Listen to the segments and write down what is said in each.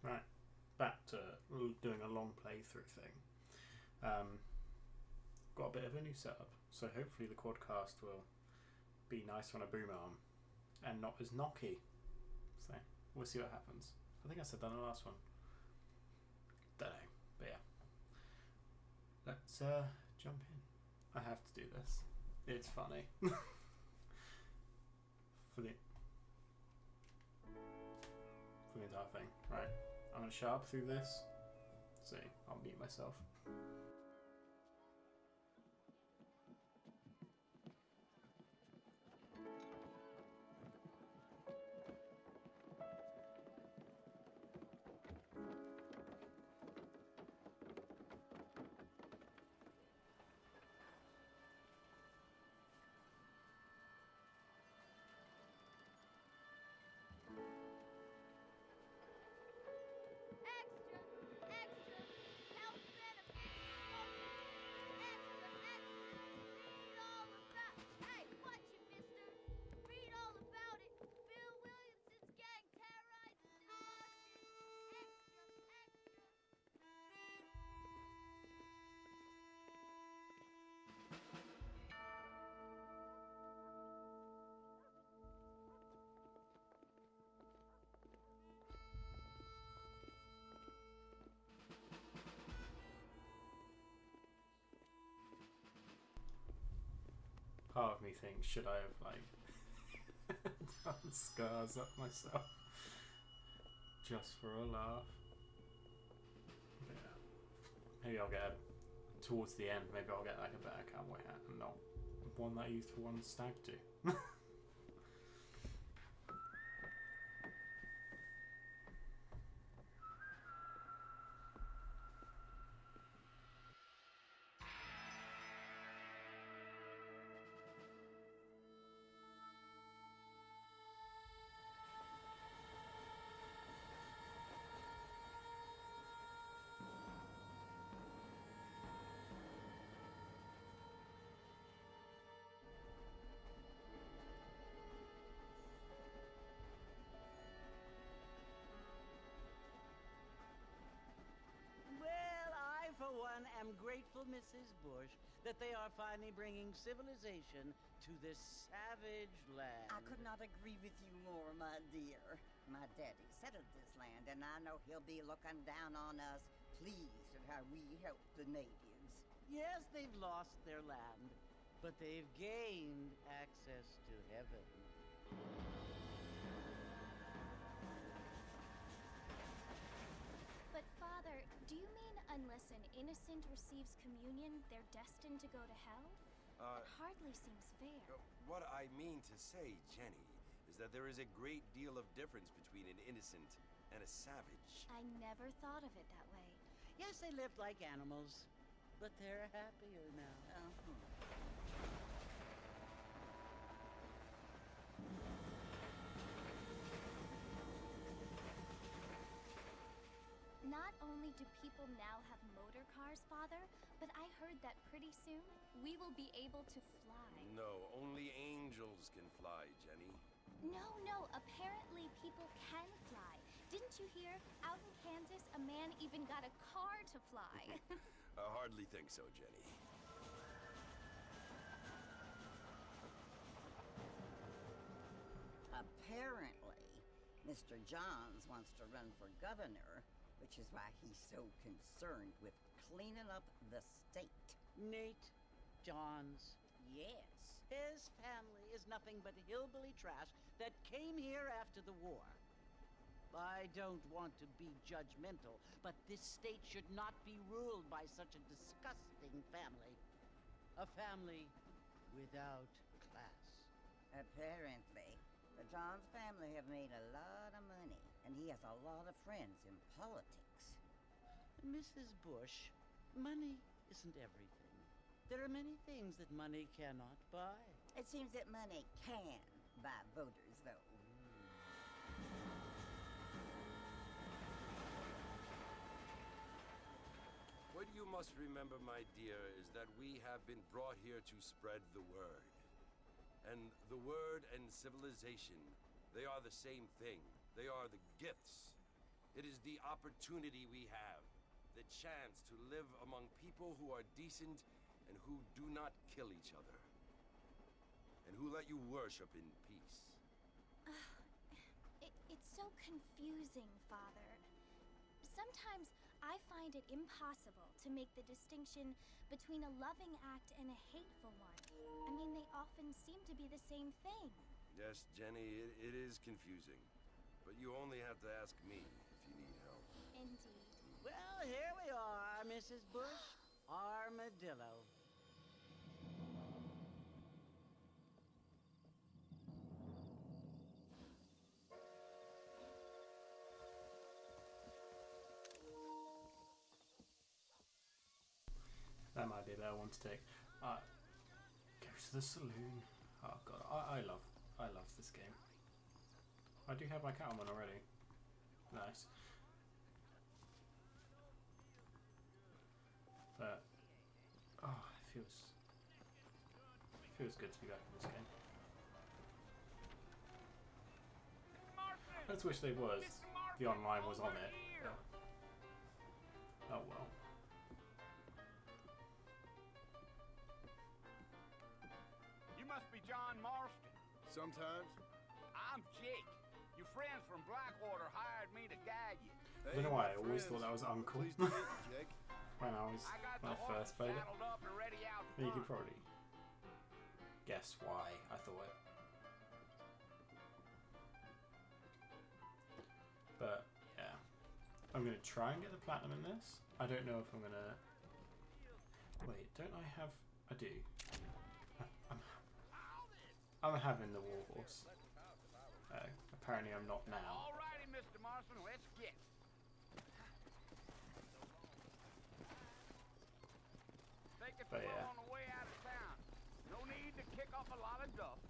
Right, back to doing a long playthrough thing. Got a bit of a new setup, so hopefully the Quadcast will be nice on a boom arm and not as knocky. So we'll see what happens. I think I said that in the last one. Don't know, but yeah. Let's jump in. I have to do this. It's funny. for the entire thing. Right. I'm gonna sharp through this. See, I'll mute myself. Part of me thinks, should I have done scars up myself just for a laugh? But yeah. Maybe I'll get towards the end. Maybe I'll get a better cowboy hat and not one that I used for one stag do. For one, am grateful, Mrs. Bush, that they are finally bringing civilization to this savage land. I could not agree with you more, my dear. My daddy settled this land, and I know he'll be looking down on us, pleased at how we help the natives. Yes, they've lost their land, but they've gained access to heaven. But Father, do you mean unless an innocent receives communion, they're destined to go to hell? That hardly seems fair. What I mean to say, Jenny, is that there is a great deal of difference between an innocent and a savage. I never thought of it that way. Yes, they lived like animals, but they're happier now. Not only do people now have motor cars, Father, but I heard that pretty soon we will be able to fly. No, only angels can fly, Jenny. No, apparently people can fly. Didn't you hear? Out in Kansas, a man even got a car to fly. I hardly think so, Jenny. Apparently, Mr. Johns wants to run for governor, which is why he's so concerned with cleaning up the state. Nate Johns. Yes. His family is nothing but hillbilly trash that came here after the war. I don't want to be judgmental, but this state should not be ruled by such a disgusting family. A family without class. Apparently. The Johns family have made a lot of money, and he has a lot of friends in politics. Mrs. Bush, money isn't everything. There are many things that money cannot buy. It seems that money can buy voters, though. What you must remember, my dear, is that we have been brought here to spread the word. And the word and civilization, they are the same thing. They are the gifts. It is the opportunity we have, the chance to live among people who are decent and who do not kill each other, and who let you worship in peace. It's so confusing, Father. Sometimes I find it impossible to make the distinction between a loving act and a hateful one. I mean, they often seem to be the same thing. Yes, Jenny, it is confusing. But you only have to ask me if you need help. Indeed. Well, here we are, Mrs. Bush. Armadillo. That might be a better one to take. Go to the saloon. Oh god, I love this game. I do have my cat on one already. Nice. But oh, it feels good to be back in this game. I just wish they was. The online was on it. Oh well. You must be John Marston. Sometimes. I'm Jake. Your friends from Blackwater hired me to guide you. I don't know why I always thought that was Uncle. Pleased to meet you, Jake. when I got I the horse first played it. saddled up and ready out You front. could probably guess why I thought it. But yeah, I'm gonna try and get the platinum in this. I don't know if I'm gonna. Wait, don't I have? I do. I'm having the warhorse. Apparently, I'm not now. All righty, Mr. Marston, let's get. Take it But slow yeah. on the way out of town. No need to kick off a lot of duff.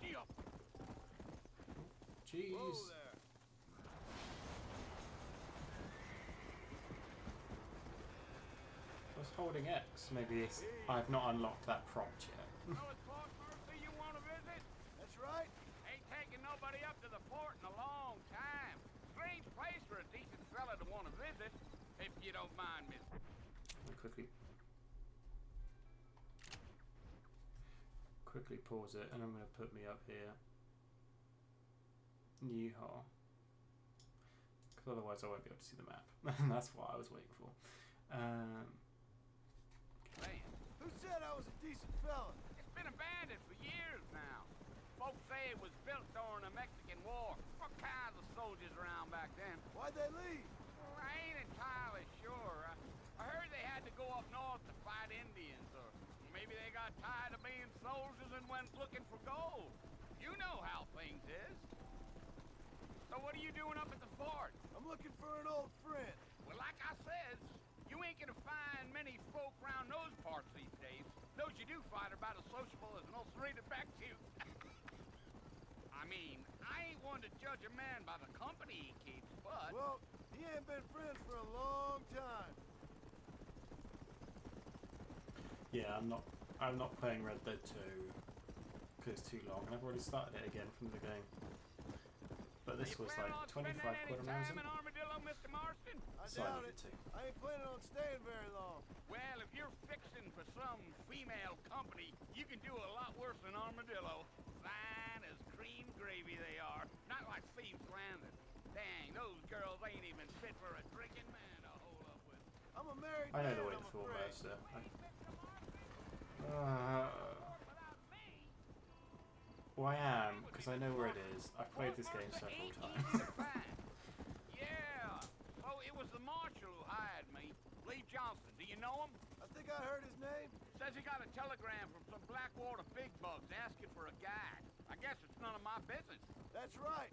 Yeah. Jeez. Whoa there. I was holding X. Maybe I've not unlocked that prompt yet. Well, it's Port Mercy you want to visit? That's right. Ain't taking nobody up to the port in a long time. Strange place for a decent fella to want to visit, if you don't mind, miss. Quickly pause it, and I'm going to put me up here. Yeehaw. Because otherwise I won't be able to see the map. And that's what I was waiting for. Man, Who said I was a decent fella? it's been abandoned for years now. Folks say it was built during the Mexican War. What kinds of soldiers around back then? Why'd they leave? Well, I ain't entirely sure. I heard they had to go up north to fight Indians, or maybe they got tired of being soldiers and went looking for gold. You know how things is. So what are you doing up at the fort? I'm looking for an old friend. Well, like I said, you ain't gonna find many folk around those parts these days. Those you do find are about as sociable as an ulcerated back tooth. I mean, I ain't one to judge a man by the company he keeps, but... Well, he ain't been friends for a long time. Yeah, I'm not playing Red Dead 2 because it's too long, and I've already started it again from the beginning. But this was like 25 quid a time thousand. in Armadillo, Mr. Marston? I So I doubt needed it. to. I ain't planning on staying very long. Well, if you're fixing for some female company, you can do a lot worse than Armadillo. Fine as cream gravy they are. Not like Thieves Landing. Dang, those girls ain't even fit for a drinking man to hold up with. I'm a married I know man, the way I'm to fool afraid. Mercer. Well, I am, because I know where it is. I've played this game several times. Yeah, so it was the marshal who hired me. Lee Johnson, do you know him? I think I heard his name. Says he got a telegram from some Blackwater big bugs asking for a guide. I guess it's none of my business. That's right.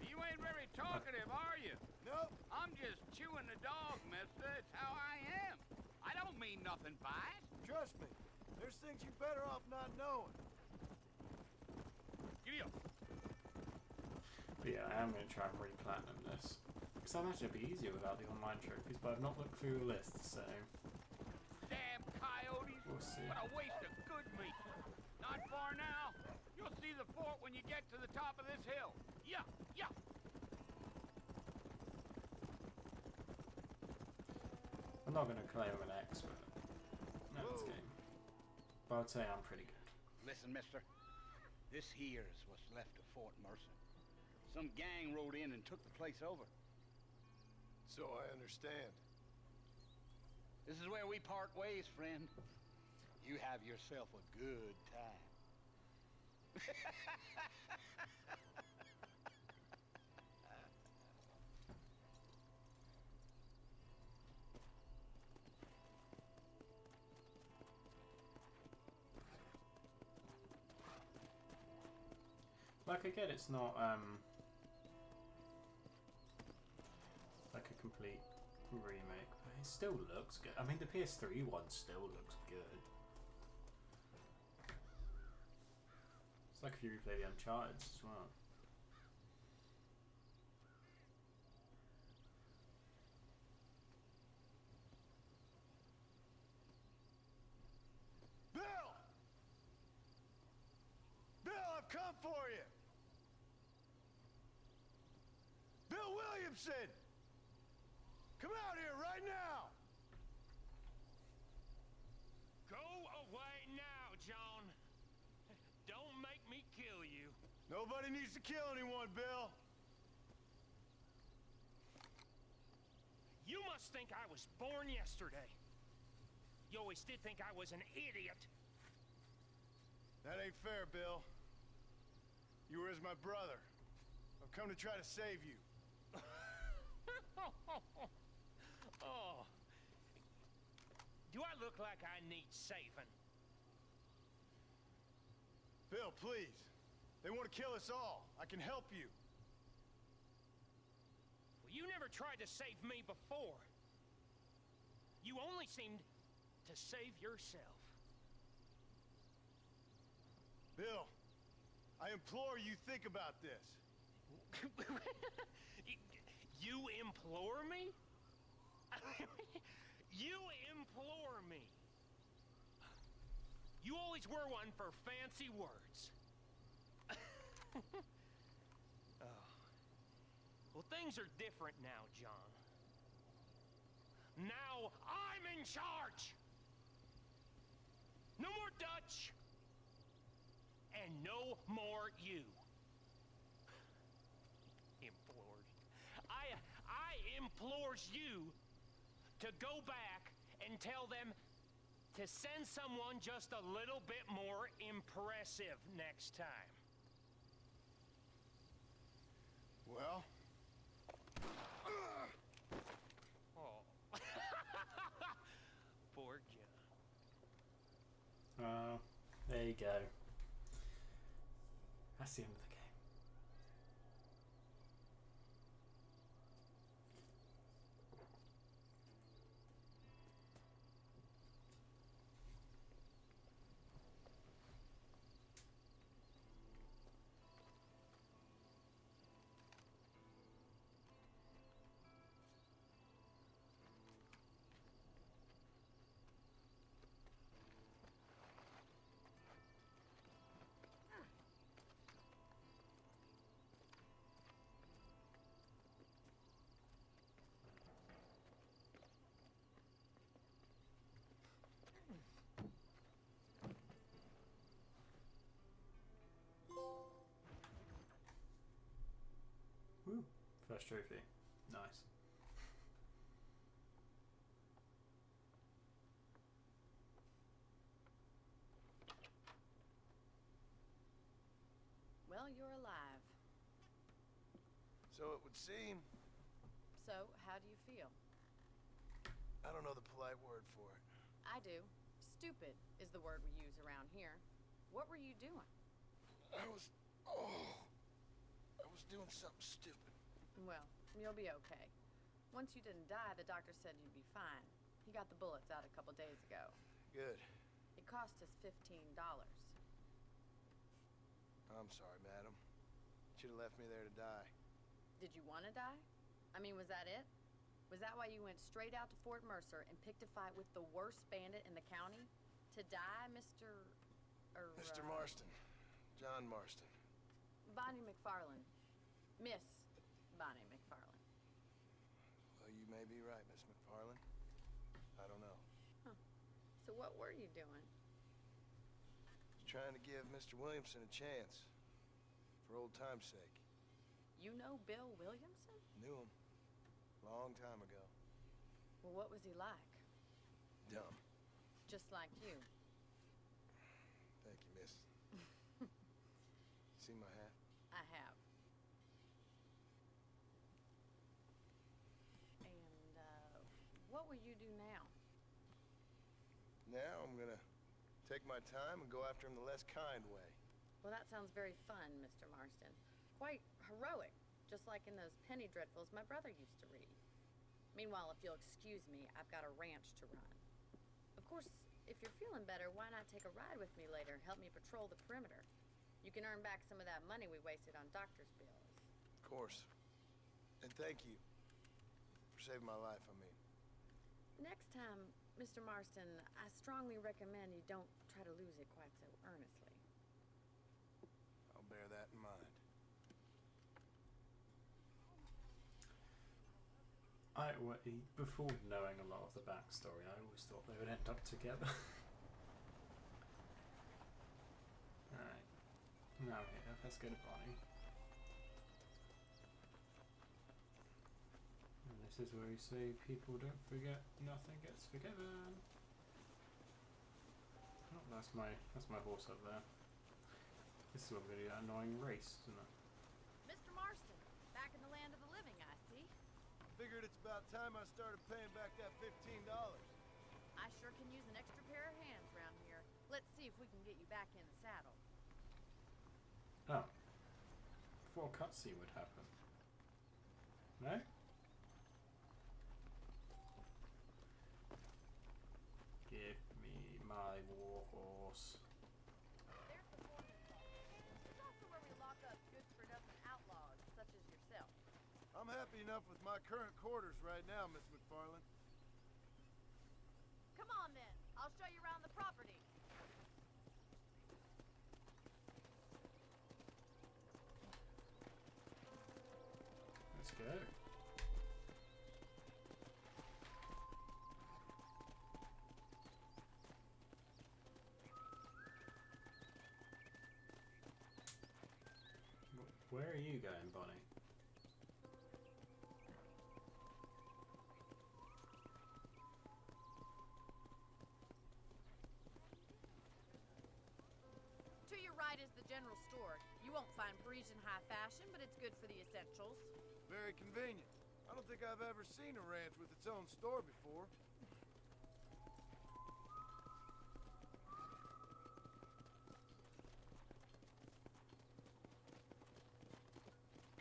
You ain't very talkative, are you? Nope. I'm just chewing the dog, mister. It's how I am. I don't mean nothing by it. Trust me. There's things you're better off not knowing. Giddy up. But yeah, I am going to try and re-platinum this. Because I imagine it'd be easier without the online trophies, but I've not looked through the list, so Damn coyotes! we'll see. What a waste of good meat. Not far now. You'll see the fort when you get to the top of this hill. Yeah, yeah. I'm not going to claim I'm an expert in this game, but I'd say I'm pretty good. Listen, mister. This here's what's left of Fort Mercer. Some gang rode in and took the place over. So I understand. This is where we part ways, friend. You have yourself a good time. Like, I get it's not like a complete remake, but it still looks good. I mean, the PS3 one still looks good. It's like if you replay the Uncharted as well. Bill! Bill, I've come for you! Bill Williamson! Come out here right now! Go away now, John. Don't make me kill you. Nobody needs to kill anyone, Bill. You must think I was born yesterday. You always did think I was an idiot. That ain't fair, Bill. You were as my brother. I've come to try to save you. Oh. Do I look like I need saving? Bill, please. They want to kill us all. I can help you. Well, you never tried to save me before. You only seemed to save yourself. Bill, I implore you think about this. You implore me? You implore me. You always were one for fancy words. Oh. Well, things are different now, John. Now I'm in charge. No more Dutch. And no more you. Implored. I implores you to go back and tell them to send someone just a little bit more impressive next time. Well? Oh. Poor John. Oh, there you go. That's the end of the game. Woo. First trophy. Nice. Well, you're alive. So it would seem. So, how do you feel? I don't know the polite word for it. I do. Stupid is the word we use around here. What were you doing? I was doing something stupid. Well, you'll be okay. Once you didn't die, the doctor said you'd be fine. He got the bullets out a couple days ago. Good. It cost us $15. I'm sorry, madam. Should have left me there to die. Did you want to die? I mean, was that it? Was that why you went straight out to Fort Mercer and picked a fight with the worst bandit in the county? To die, Mr. Mr. Marston. John Marston. Bonnie McFarlane. Miss Bonnie McFarlane. Well, you may be right, Miss McFarlane. I don't know. Huh. So what were you doing? Just trying to give Mr. Williamson a chance. For old time's sake. You know Bill Williamson? Knew him. Long time ago. Well, what was he like? Dumb. Just like you. Thank you, miss. See my hat? I have. And, what will you do now? Now I'm gonna take my time and go after him the less kind way. Well, that sounds very fun, Mr. Marston. Quite heroic, just like in those penny dreadfuls my brother used to read. Meanwhile, if you'll excuse me, I've got a ranch to run. Of course, if you're feeling better, why not take a ride with me later? Help me patrol the perimeter. You can earn back some of that money we wasted on doctor's bills. Of course. And thank you for saving my life, I mean. Next time, Mr. Marston, I strongly recommend you don't try to lose it quite so earnestly. I'll bear that in mind. Before knowing a lot of the backstory, I always thought they would end up together. Alright. Now here, let's go to Bonnie. And this is where we say people don't forget, nothing gets forgiven. Oh, that's my horse up there. This is what we're gonna do, that annoying race, isn't it? Mr. Marston, back in the land of the living, I see. Figured it's about time I started paying back that $15. I sure can use an extra pair of hands around here. Let's see if we can get you back in the saddle. Oh. Before a cutscene would happen. No? Give me my war horse. There's the Foreman's Hall. It's also where we lock up good-for-nothing outlaws, such as yourself. I'm happy enough with my current quarters right now, Miss McFarlane. Come on, then. I'll show you around the property. Let's go. Where are you going, Bonnie? To your right is the general store. You won't find Parisian high fashion, but it's good for the essentials. Very convenient. I don't think I've ever seen a ranch with its own store before.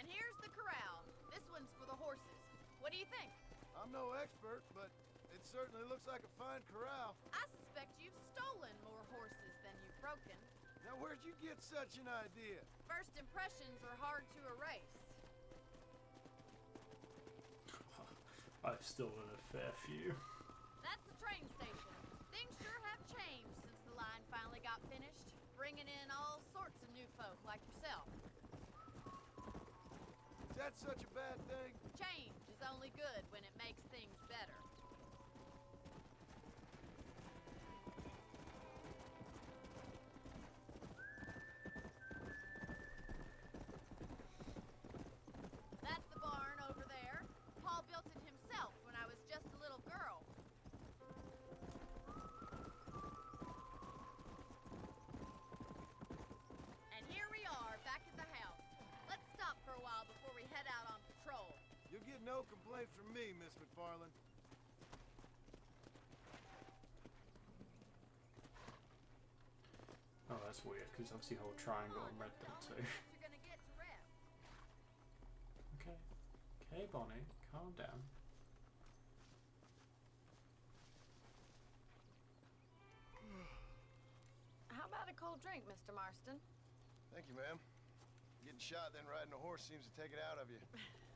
And here's the corral. This one's for the horses. What do you think? I'm no expert, but it certainly looks like a fine corral. I suspect you've stolen more horses than you've broken. Now, where'd you get such an idea? First impressions are hard to erase. I've stolen a fair few. That's the train station. Things sure have changed since the line finally got finished, bringing in all sorts of new folk like yourself. Is that such a bad thing? Change is only good when it makes things better. That's the barn over there. Paul built it himself when I was just a little girl. And here we are, back at the house. Let's stop for a while before we head out on patrol. You'll get no complaints from me, Miss McFarlane. Oh, that's weird, because obviously whole triangle and red dot too. You're gonna get to rest. Okay. Okay, Bonnie, calm down. How about a cold drink, Mr. Marston? Thank you, ma'am. Getting shot then riding a horse seems to take it out of you.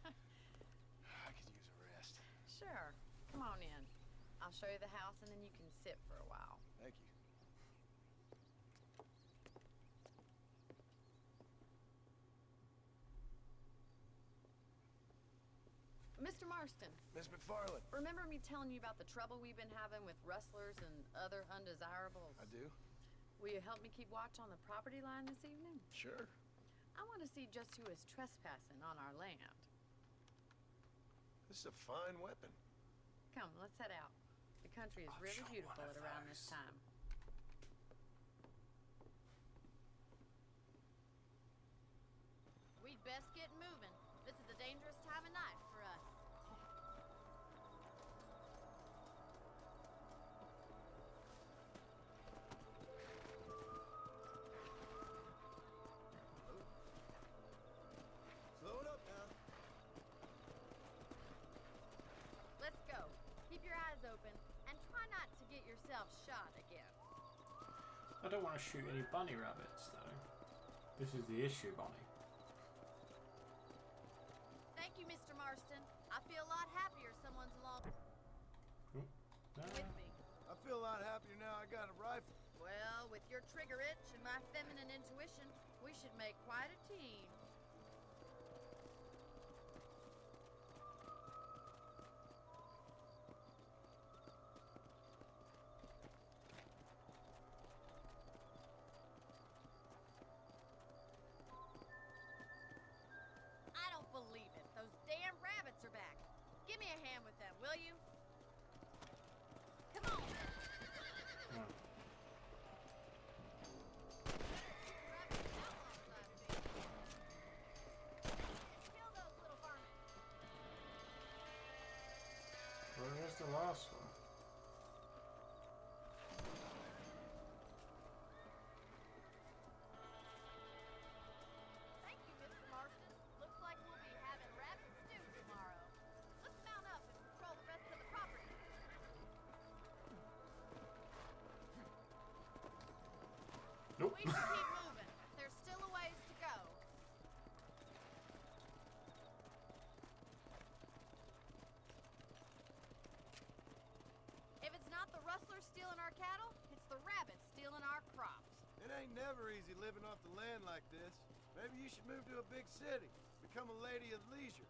I Sure. Come on in. I'll show you the house and then you can sit for a while. Thank you. Mr. Marston, Miss McFarland. remember me telling you about the trouble we've been having with rustlers and other undesirables? I do. Will you help me keep watch on the property line this evening? Sure. I want to see just who is trespassing on our land. This is a fine weapon. Come, let's head out. The country is really shot beautiful one at of around this those. time. We'd best get moving. This is a dangerous time of night for us. Slow it up now. Let's go. Keep your eyes open and try not to get yourself shot again. I don't want to shoot any bunny rabbits, though. This is the issue, Bonnie. Thank you, Mr. Marston. I feel a lot happier someone's along Ooh. with me. I feel a lot happier now I got a rifle. Well, with your trigger itch and my feminine intuition, we should make quite a team. I don't believe it. Those damn rabbits are back. Give me a hand with them, will you? Come on. Oh. Kill those little varmints. Where's the last one? Thank you, Mr. Marston. Looks like we'll be having rabbit stew tomorrow. Let's mount up and patrol the rest of the property. Nope. We should keep moving. There's still a ways to go. If it's not the rustlers stealing our cattle, it's the rabbits stealing our crops. It ain't never easy living off the land like this. Maybe you should move to a big city. Become a lady of leisure.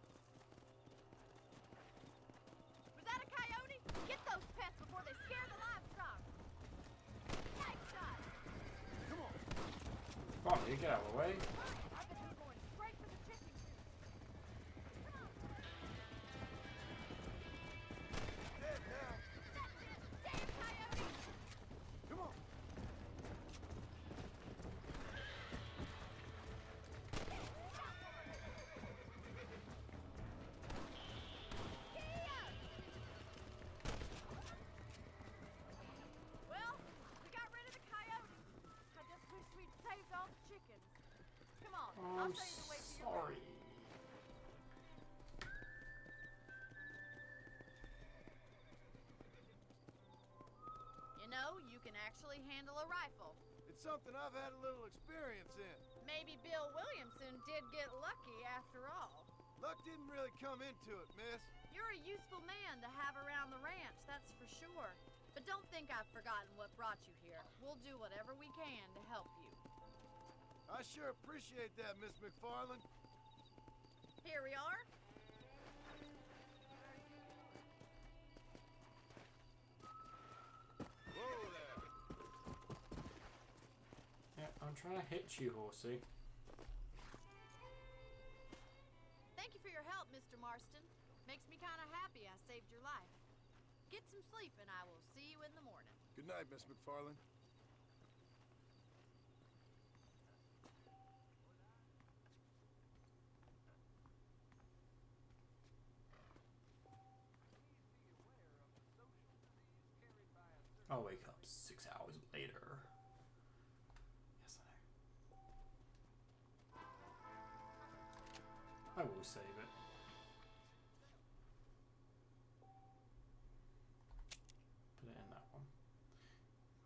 Was that a coyote? Get those pests before they scare the livestock. Nice shot. Come on. Bonnie, get out of the way. I bet you're going straight for the chicken coop. Come on. Dead now. That's it. Damn coyote. Come on. Well, we got rid of the coyote. I just wish we'd saved all the chickens. Come on, I'll I'm show you the way to your sorry. You know, you can actually handle a rifle. It's something I've had a little experience in. Maybe Bill Williamson did get lucky after all. Luck didn't really come into it, miss. You're a useful man to have around the ranch, that's for sure. But don't think I've forgotten what brought you here. We'll do whatever we can to help you. I sure appreciate that, Miss McFarland. Here we are. Whoa there. Yeah, I'm trying to hit you, horsey. Thank you for your help, Mr. Marston. Makes me kind of happy I saved your life. Get some sleep and I will see you in the morning. Good night, Miss McFarland. I'll wake up 6 hours later. Yes, I will save it. Put it in that one.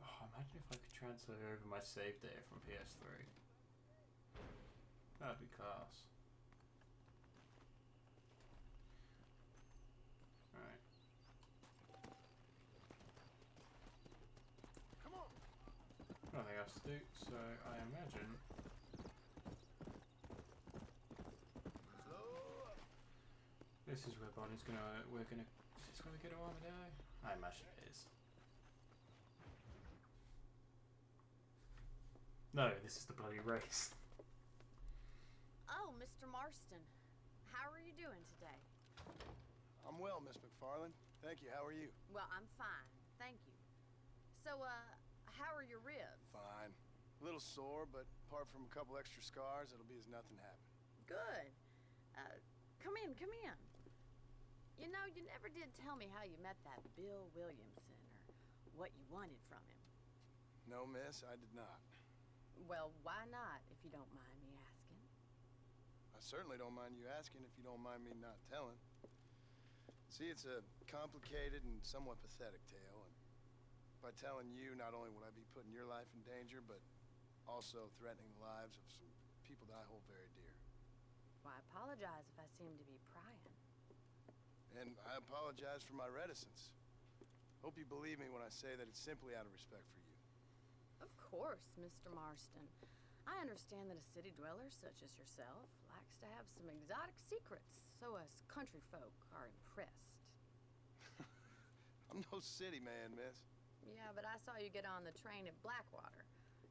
Oh, imagine if I could transfer over my save data from PS3. That'd be class. Alright. else to do, so I imagine this is where Bonnie's gonna. Is this where we go to Armadillo? I imagine it is. No, this is the bloody race. Oh, Mr. Marston. How are you doing today? I'm well, Miss McFarland. Thank you. How are you? Well, I'm fine. Thank you. So, how are your ribs? Fine. A little sore, but apart from a couple extra scars, it'll be as nothing happened. Good. Come in, come in. You know, you never did tell me how you met that Bill Williamson, or what you wanted from him. No, miss, I did not. Well, why not, if you don't mind me asking? I certainly don't mind you asking if you don't mind me not telling. See, it's a complicated and somewhat pathetic tale, and by telling you, not only would I be putting your life in danger, but also threatening the lives of some people that I hold very dear. Well, I apologize if I seem to be prying. And I apologize for my reticence. Hope you believe me when I say that it's simply out of respect for you. Of course, Mr. Marston. I understand that a city dweller such as yourself likes to have some exotic secrets, so us country folk are impressed. I'm no city man, miss. Yeah, but I saw you get on the train at Blackwater.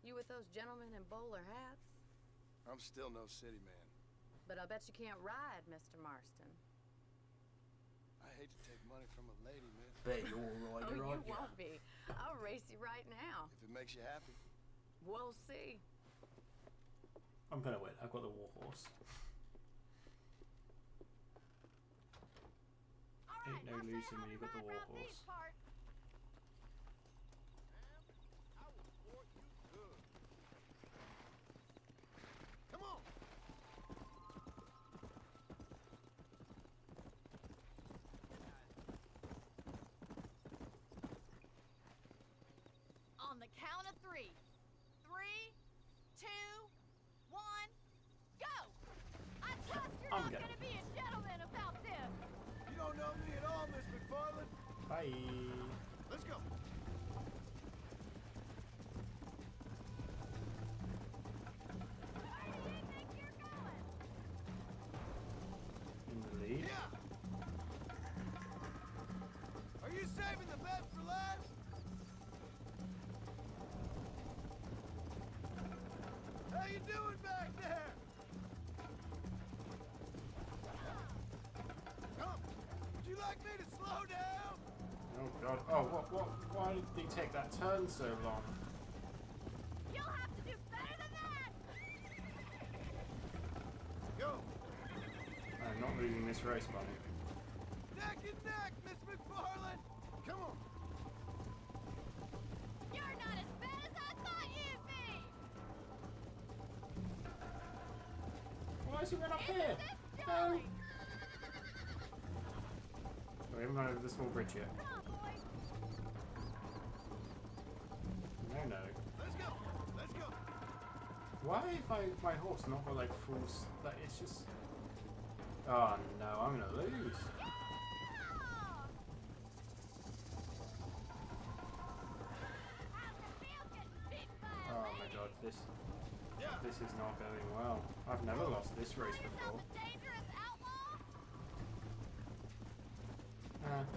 You with those gentlemen in bowler hats? I'm still no city man. But I bet you can't ride, Mr. Marston. I hate to take money from a lady, miss. Bet you're all right, Oh, you won't be. I'll race you right now. If it makes you happy. We'll see. I'm gonna win. I've got the war horse. Ain't no losing when you've got the war horse. I will sport you good. Come on. On the count of 3. 3, 2, 1, go! I trust you're I'm not gonna- gonna be a gentleman about this. You don't know me at all, Miss McFarland. Bye. Let's go. Where do you think you're going? In the lead. Yeah. Are you saving the best for last? How you doing back there? Come. Would you like me to slow down? Oh god. Oh, what? Why did he take that turn so long? You'll have to do better than that. Go. I'm not losing this race, Bunny. Neck and neck, Miss McFarland. Come on. You're not as bad as I thought you'd be. Why is he run up Isn't here? this No. jolly? We haven't gone over the small bridge yet. Come on, boys. No. Let's go. Let's go. Why if my horse not got like full like it's just. Oh no, I'm gonna lose. Yeah! How's it feel getting beaten by a Oh my lady? god, this Yeah. is not going well. I've never lost this race Call before. yourself a dangerous outlaw?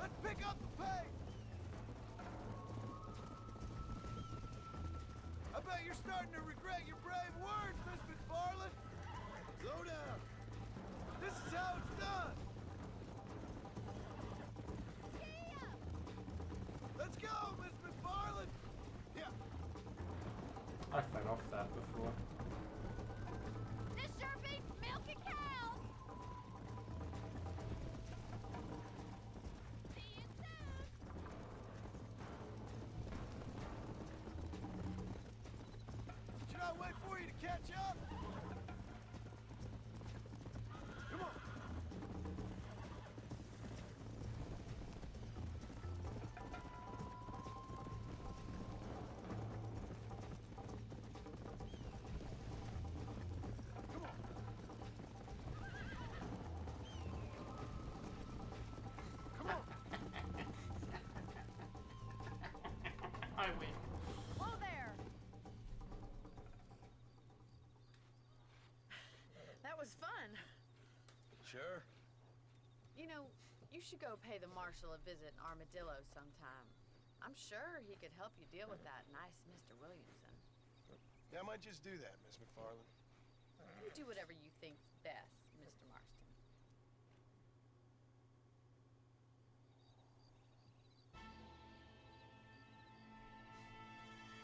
Let's pick up the pace. I bet you're starting to regret your brave words, Miss McFarland. Slow down. This is how it's done. Yeah! Let's go, Miss McFarland. Yeah. I fell off that before. This sure beats milking cows. See you soon. Should I wait for you to catch up? Come on. Come on. Come on. I win. Whoa there. should go pay the marshal a visit in Armadillo sometime. I'm sure he could help you deal with that nice Mr. Williamson. Yeah, I might just do that, Miss McFarland. You do whatever you think's best, Mr. Marston.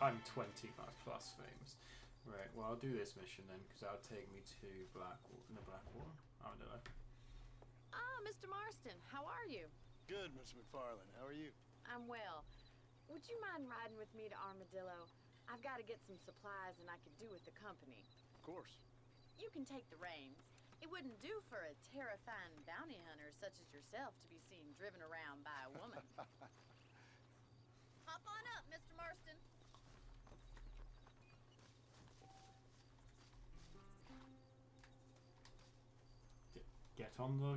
I'm 20 plus fames. Right, well, I'll do this mission then, because that'll take me to Blackwater. Armadillo. Ah, Mr. Marston, how are you? Good, Miss McFarland. How are you? I'm well. Would you mind riding with me to Armadillo? I've got to get some supplies and I could do with the company. Of course. You can take the reins. It wouldn't do for a terrifying bounty hunter such as yourself to be seen driven around by a woman. Hop on up, Mr. Marston. Get on the...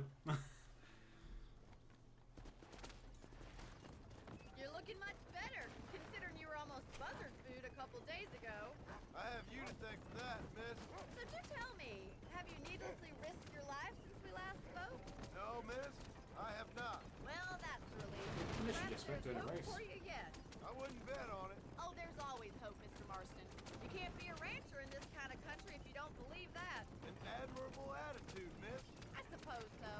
You're looking much better, considering you were almost buzzard food a couple days ago. I have you to thank for that, miss. So do tell me, have you needlessly risked your life since we last spoke? No, miss, I have not. Well, that's a relief. You should Perhaps expect there's doing a hope race. for you yet. I wouldn't bet on it. Oh, there's always hope, Mr. Marston. You can't be a rancher in this kind of country if you don't believe that. An admirable attitude, miss. I suppose so.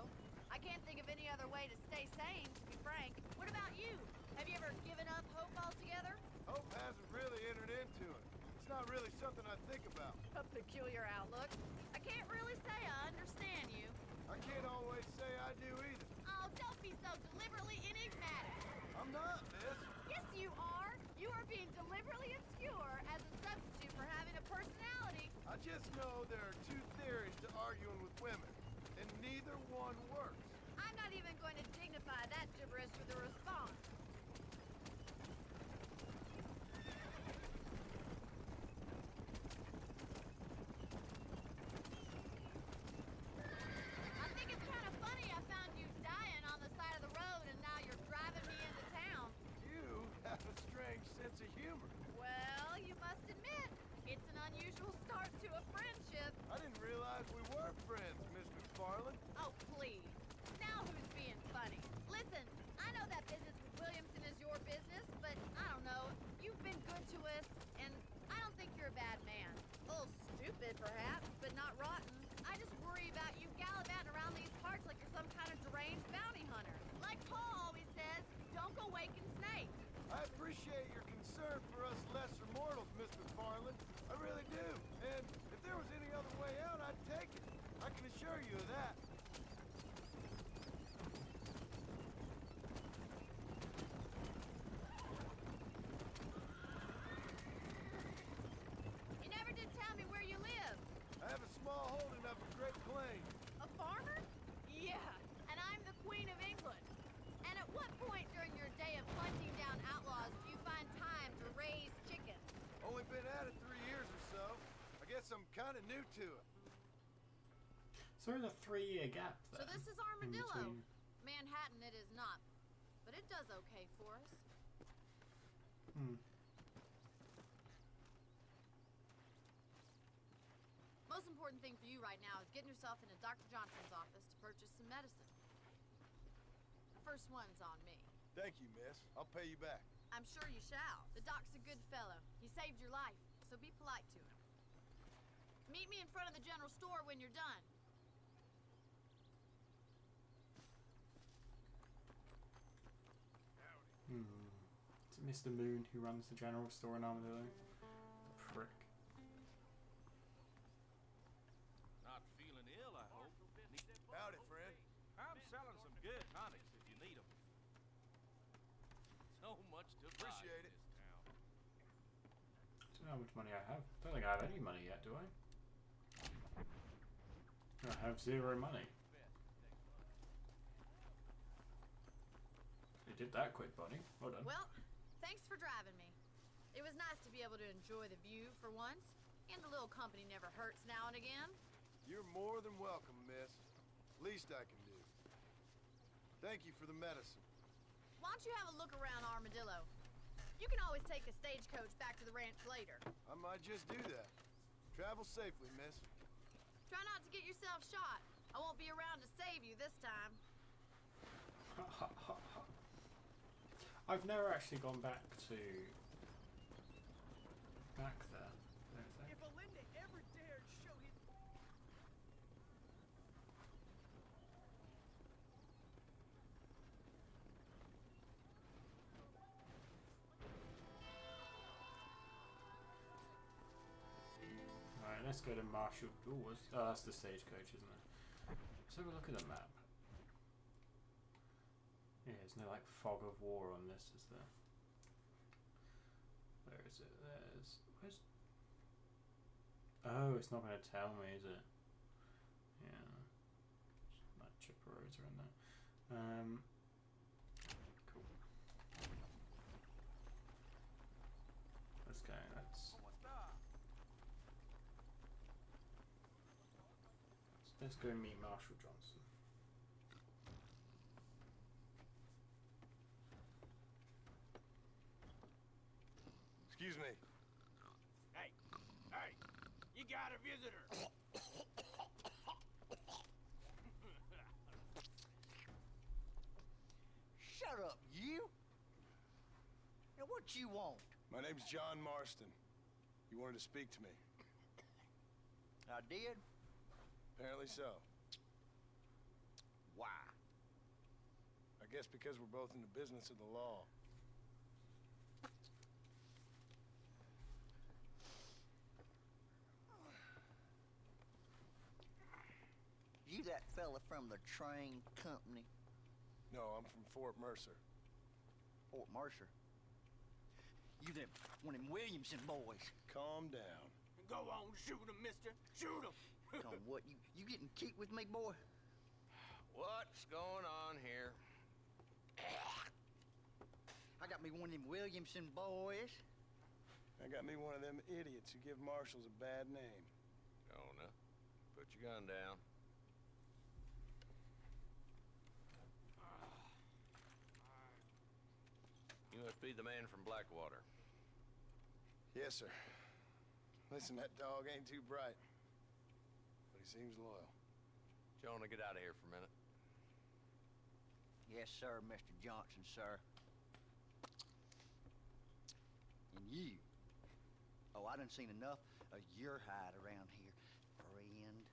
I can't think of any other way to stay sane, to be frank. What about you? Have you ever given up hope altogether? Hope hasn't really entered into it. It's not really something I think about. A peculiar outlook. I can't really say I understand you. I can't always say I do either. Oh, don't be so deliberately enigmatic. I'm not, miss. Yes, you are. You are being deliberately obscure as a substitute for having a personality. I just know there are two theories to arguing with women, and neither one works. I'm not even going to dignify that gibberish with a response. I think it's kind of funny I found you dying on the side of the road and now you're driving me into town. You have a strange sense of humor. Well, you must admit, it's an unusual start to a friendship. I didn't realize we were friends, Miss McFarland. Oh, please. Now who's being funny? Listen, I know that business with Williamson is your business, but I don't know. You've been good to us, and I don't think you're a bad man. A little stupid, perhaps, but not rotten. I just worry about you gallivanting around these parts like you're some kind of deranged bounty hunter. Like Paul always says, don't go waking snakes. I appreciate your concern for us lesser mortals, Miss McFarland. I really do. And if there was any other way out, I'd take it. I can assure you of that. You never did tell me where you live. I have a small holding up in Great Plains. A farmer? Yeah, and I'm the Queen of England. And at what point during your day of hunting down outlaws do you find time to raise chickens? Only been at it 3 years or so. I guess I'm kind of new to it. So there's a 3-year gap So there. this is in Armadillo. between. Manhattan it is not, but it does okay for us. Most important thing for you right now is getting yourself into Dr. Johnson's office to purchase some medicine. The first one's on me. Thank you, miss. I'll pay you back. I'm sure you shall. The doc's a good fellow. He saved your life, so be polite to him. Meet me in front of the general store when you're done. Is it Mr. Moon who runs the general store in Armadillo? The prick. Not feeling ill, I hope. Howdy, friend. I'm selling some good tonics if you need them. So much to buy Appreciate in it. this town. I don't know how much money I have. I don't think I have any money yet, do I? I have 0 money. You did that quick, buddy. Well done. Well, thanks for driving me. It was nice to be able to enjoy the view for once, and a little company never hurts now and again. You're more than welcome, miss. Least I can do. Thank you for the medicine. Why don't you have a look around Armadillo? You can always take a stagecoach back to the ranch later. I might just do that. Travel safely, miss. Try not to get yourself shot. I won't be around to save you this time. I've never actually gone back there. I don't think. If Olinda ever dared show his... Alright, let's go to Marshall. Oh, that's the stagecoach, isn't it? Let's have a look at the map. Yeah, there's no like fog of war on this, is there? Where is it? Where's... Oh, it's not going to tell me, is it? Yeah. Like chipper roads are in there. Cool. Let's go. Let's go meet Marshall Johnson. Excuse me. Hey, you got a visitor. Shut up, you. Now, what you want? My name's John Marston. You wanted to speak to me. I did? Apparently so. Why? I guess because we're both in the business of the law. You that fella from the train company? No, I'm from Fort Mercer. Fort Mercer? You them one of them Williamson boys. Calm down. Go on, shoot him, mister. Shoot him. Come on, what? You getting kicked with me, boy? What's going on here? I got me one of them Williamson boys. I got me one of them idiots who give marshals a bad name. Jonah, put your gun down. You must be the man from Blackwater. Yes, sir. Listen, that dog ain't too bright, but he seems loyal. Jonah, get out of here for a minute. Yes, sir, Mr. Johnson, sir. And you. Oh, I done seen enough of your hide around here, friend.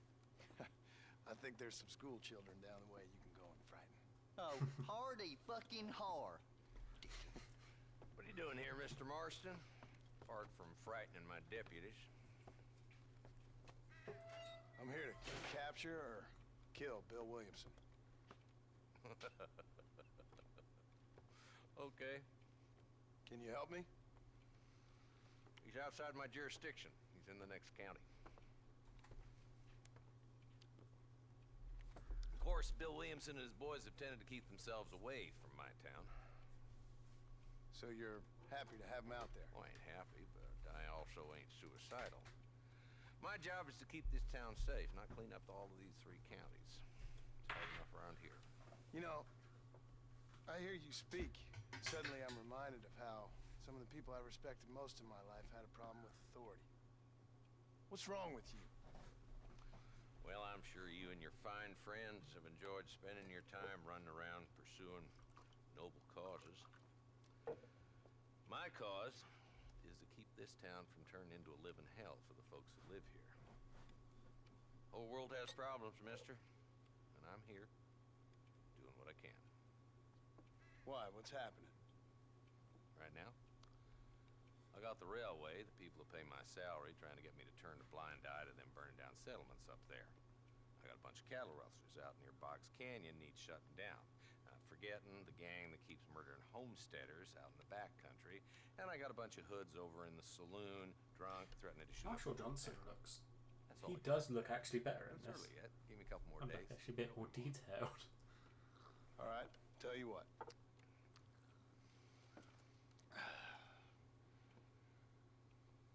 I think there's some school children down the way you can go and frighten. Oh, hardy fucking har. What are you doing here, Mr. Marston? Apart from frightening my deputies. I'm here to capture or kill Bill Williamson. Okay. Can you help me? He's outside my jurisdiction. He's in the next county. Of course, Bill Williamson and his boys have tended to keep themselves away from my town. So you're happy to have him out there? Well, I ain't happy, but I also ain't suicidal. My job is to keep this town safe, not clean up all of these 3 counties. It's hard enough around here. You know, I hear you speak. Suddenly I'm reminded of how some of the people I respected most in my life had a problem with authority. What's wrong with you? Well, I'm sure you and your fine friends have enjoyed spending your time running around pursuing noble causes. My cause is to keep this town from turning into a living hell for the folks who live here. Whole world has problems, mister, and I'm here doing what I can. Why? What's happening? Right now, I got the railway, the people who pay my salary, trying to get me to turn a blind eye to them burning down settlements up there. I got a bunch of cattle rustlers out near Box Canyon needs shutting down. Not forgetting the gang that keeps murdering homesteaders out in the back country. And I got a bunch of hoods over in the saloon, drunk, threatening to shoot. Marshall Johnson looks... That's all He I does got. look actually better in That's this. early yet. Give me a couple more days. Actually a bit more detailed. All right, tell you what.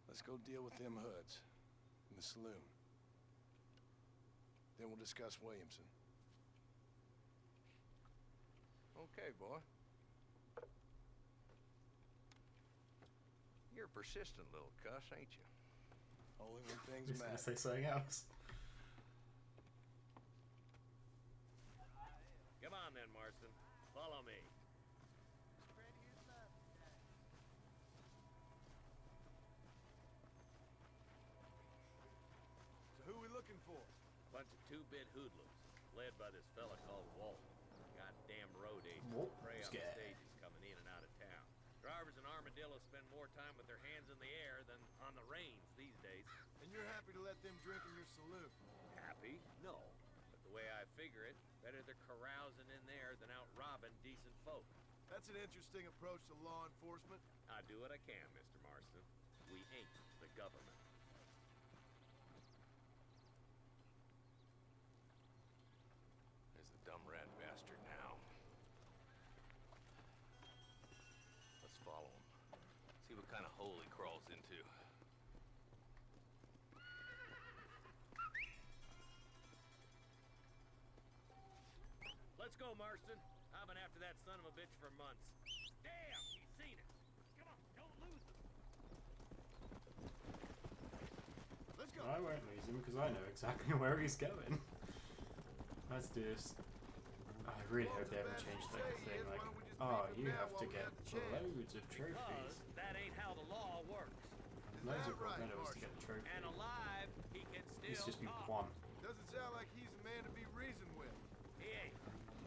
Let's go deal with them hoods in the saloon. Then we'll discuss Williamson. Okay, boy. You're a persistent little cuss, ain't you? Only when things He's going to matter. say something else. Come on then, Marston. Follow bunch of two-bit hoodlums, led by this fella called Walt. Goddamn road agents Walt prey on the scared. stages coming in and out of town. Drivers in Armadillo spend more time with their hands in the air than on the reins these days. And you're happy to let them drink in your saloon? Happy? No. But the way I figure it, better they're carousing in there than out robbing decent folk. That's an interesting approach to law enforcement. I do what I can, Mr. Marston. We ain't the government. There's the dumb rat bastard now. Let's follow him. See what kind of hole he crawls into. Let's go, Marston. I've been after that son of a bitch for months. Damn, he's seen us. Come on, don't lose him. Let's go. I won't lose him because I know exactly where he's going. Let's do this. I really hope they haven't changed that thing. Like, oh, you have to get loads of trophies. Because that ain't how the law works. Loads of Romenos to get the trophy. And alive, he can still It's just be talk. one. Doesn't sound like he's a man to be reasoned with. He ain't.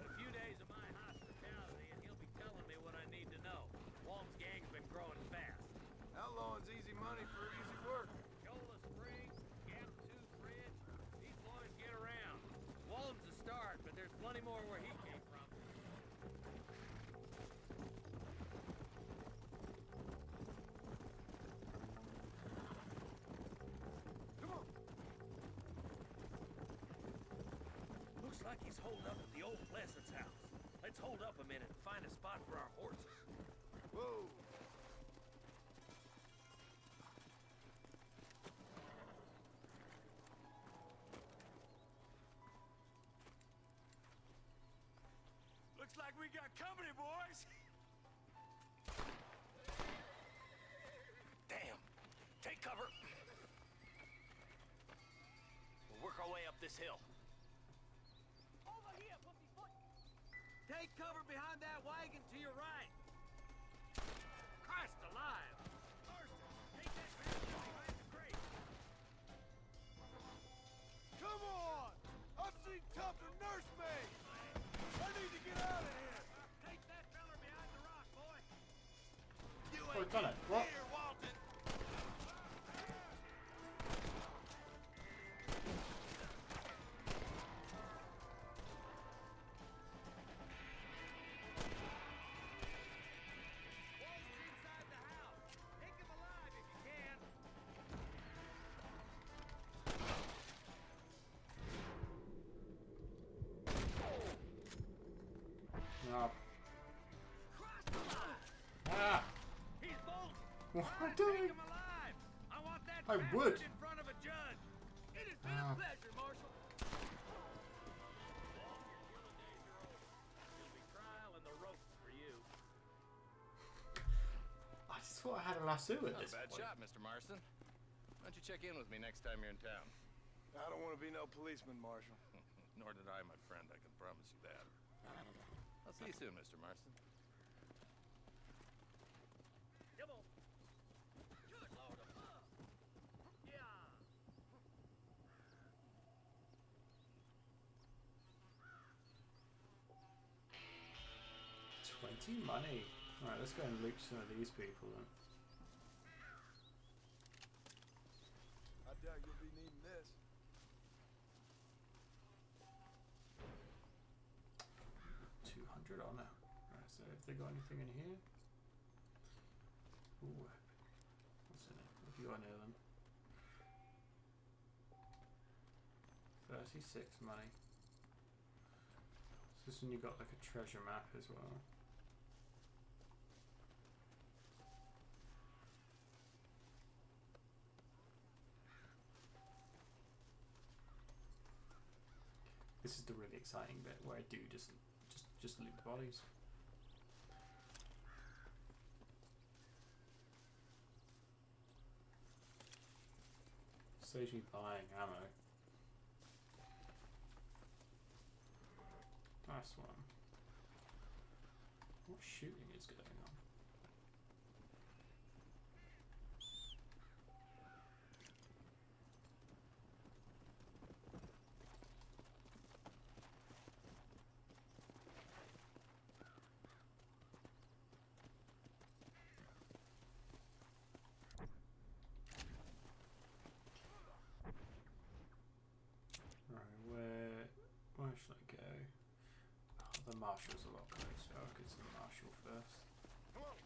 But a few days of my hospitality, and he'll be telling me what I need to know. Walton's gang's been growing fast. Outlawing's easy money for easy work. Shola Springs, Gap Tooth Bridge, these boys get around. Walton's a start, but there's plenty more where he came from. Come on. Looks like he's holed up at the old Pleasant's house. Let's hold up a minute and find a spot for our horses. Whoa. Looks like we got company, boys. Damn! Take cover! We'll work our way up this hill. Over here, Puppyfoot. Take cover behind that wagon to your right. Christ alive! Marston, take that bastard behind the crate. Come on! I've seen tougher nursemaids! I need to get out of here! Take that feller behind the rock, boy. You Oh, we've done it. What? here, Walton! Walton's inside the house. Take him alive if you can. No. Christ alive! Ah! He's bolting. What am I Take doing? him alive. I want that I bastard would. in front of a judge. It has been Ah. a pleasure, Marshal. It'll be trial and the rope for you. I just thought I had a lasso at Not this a bad point. shot, Mr. Marston. Why don't you check in with me next time you're in town? I don't want to be no policeman, Marshal. Nor did I, my friend. I can promise you that. I'll see you soon, Mr. Marston. Come on. Good Lord above. Yeah. 20 money. Alright, let's go and loot some of these people then. I doubt you'll be needing this. $200 honor. Right, so if they got anything in here? Ooh. What's in it? What have you got near them? 36 money. So this one you got like a treasure map as well. This is the really exciting bit where I do just loot the bodies. Saves me buying ammo. Nice one. What shooting is going on? Marshall's a lot closer. I could see Marshall first. Come on.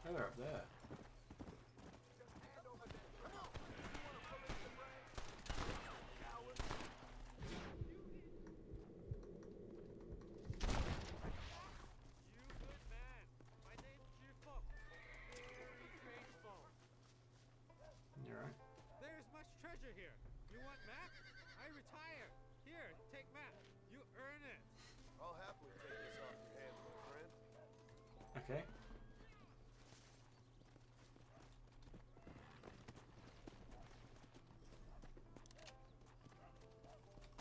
Oh, they're up there. You're right. There's much treasure here. You want map? I retire. Here, take map. You earn it. I'll happily take this off your hands, my friend. Okay.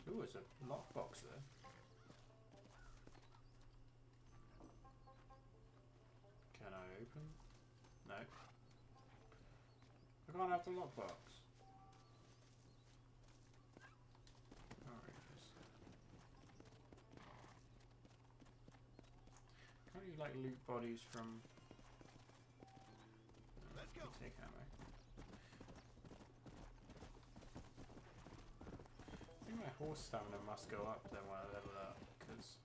Ooh, there's a lockbox there. Can I open? No. I can't have the lockbox. Can't you like loot bodies from? Let's go. Take ammo. I think my horse stamina must go up then when I level up, because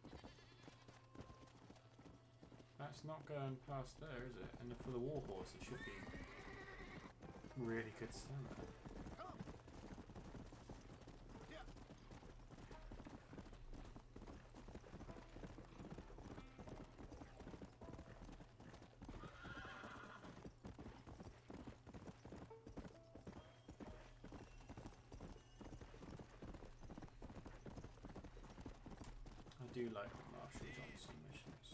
that's not going past there, is it? And for the war horse, it should be really good stamina. I do like the marshals on some missions.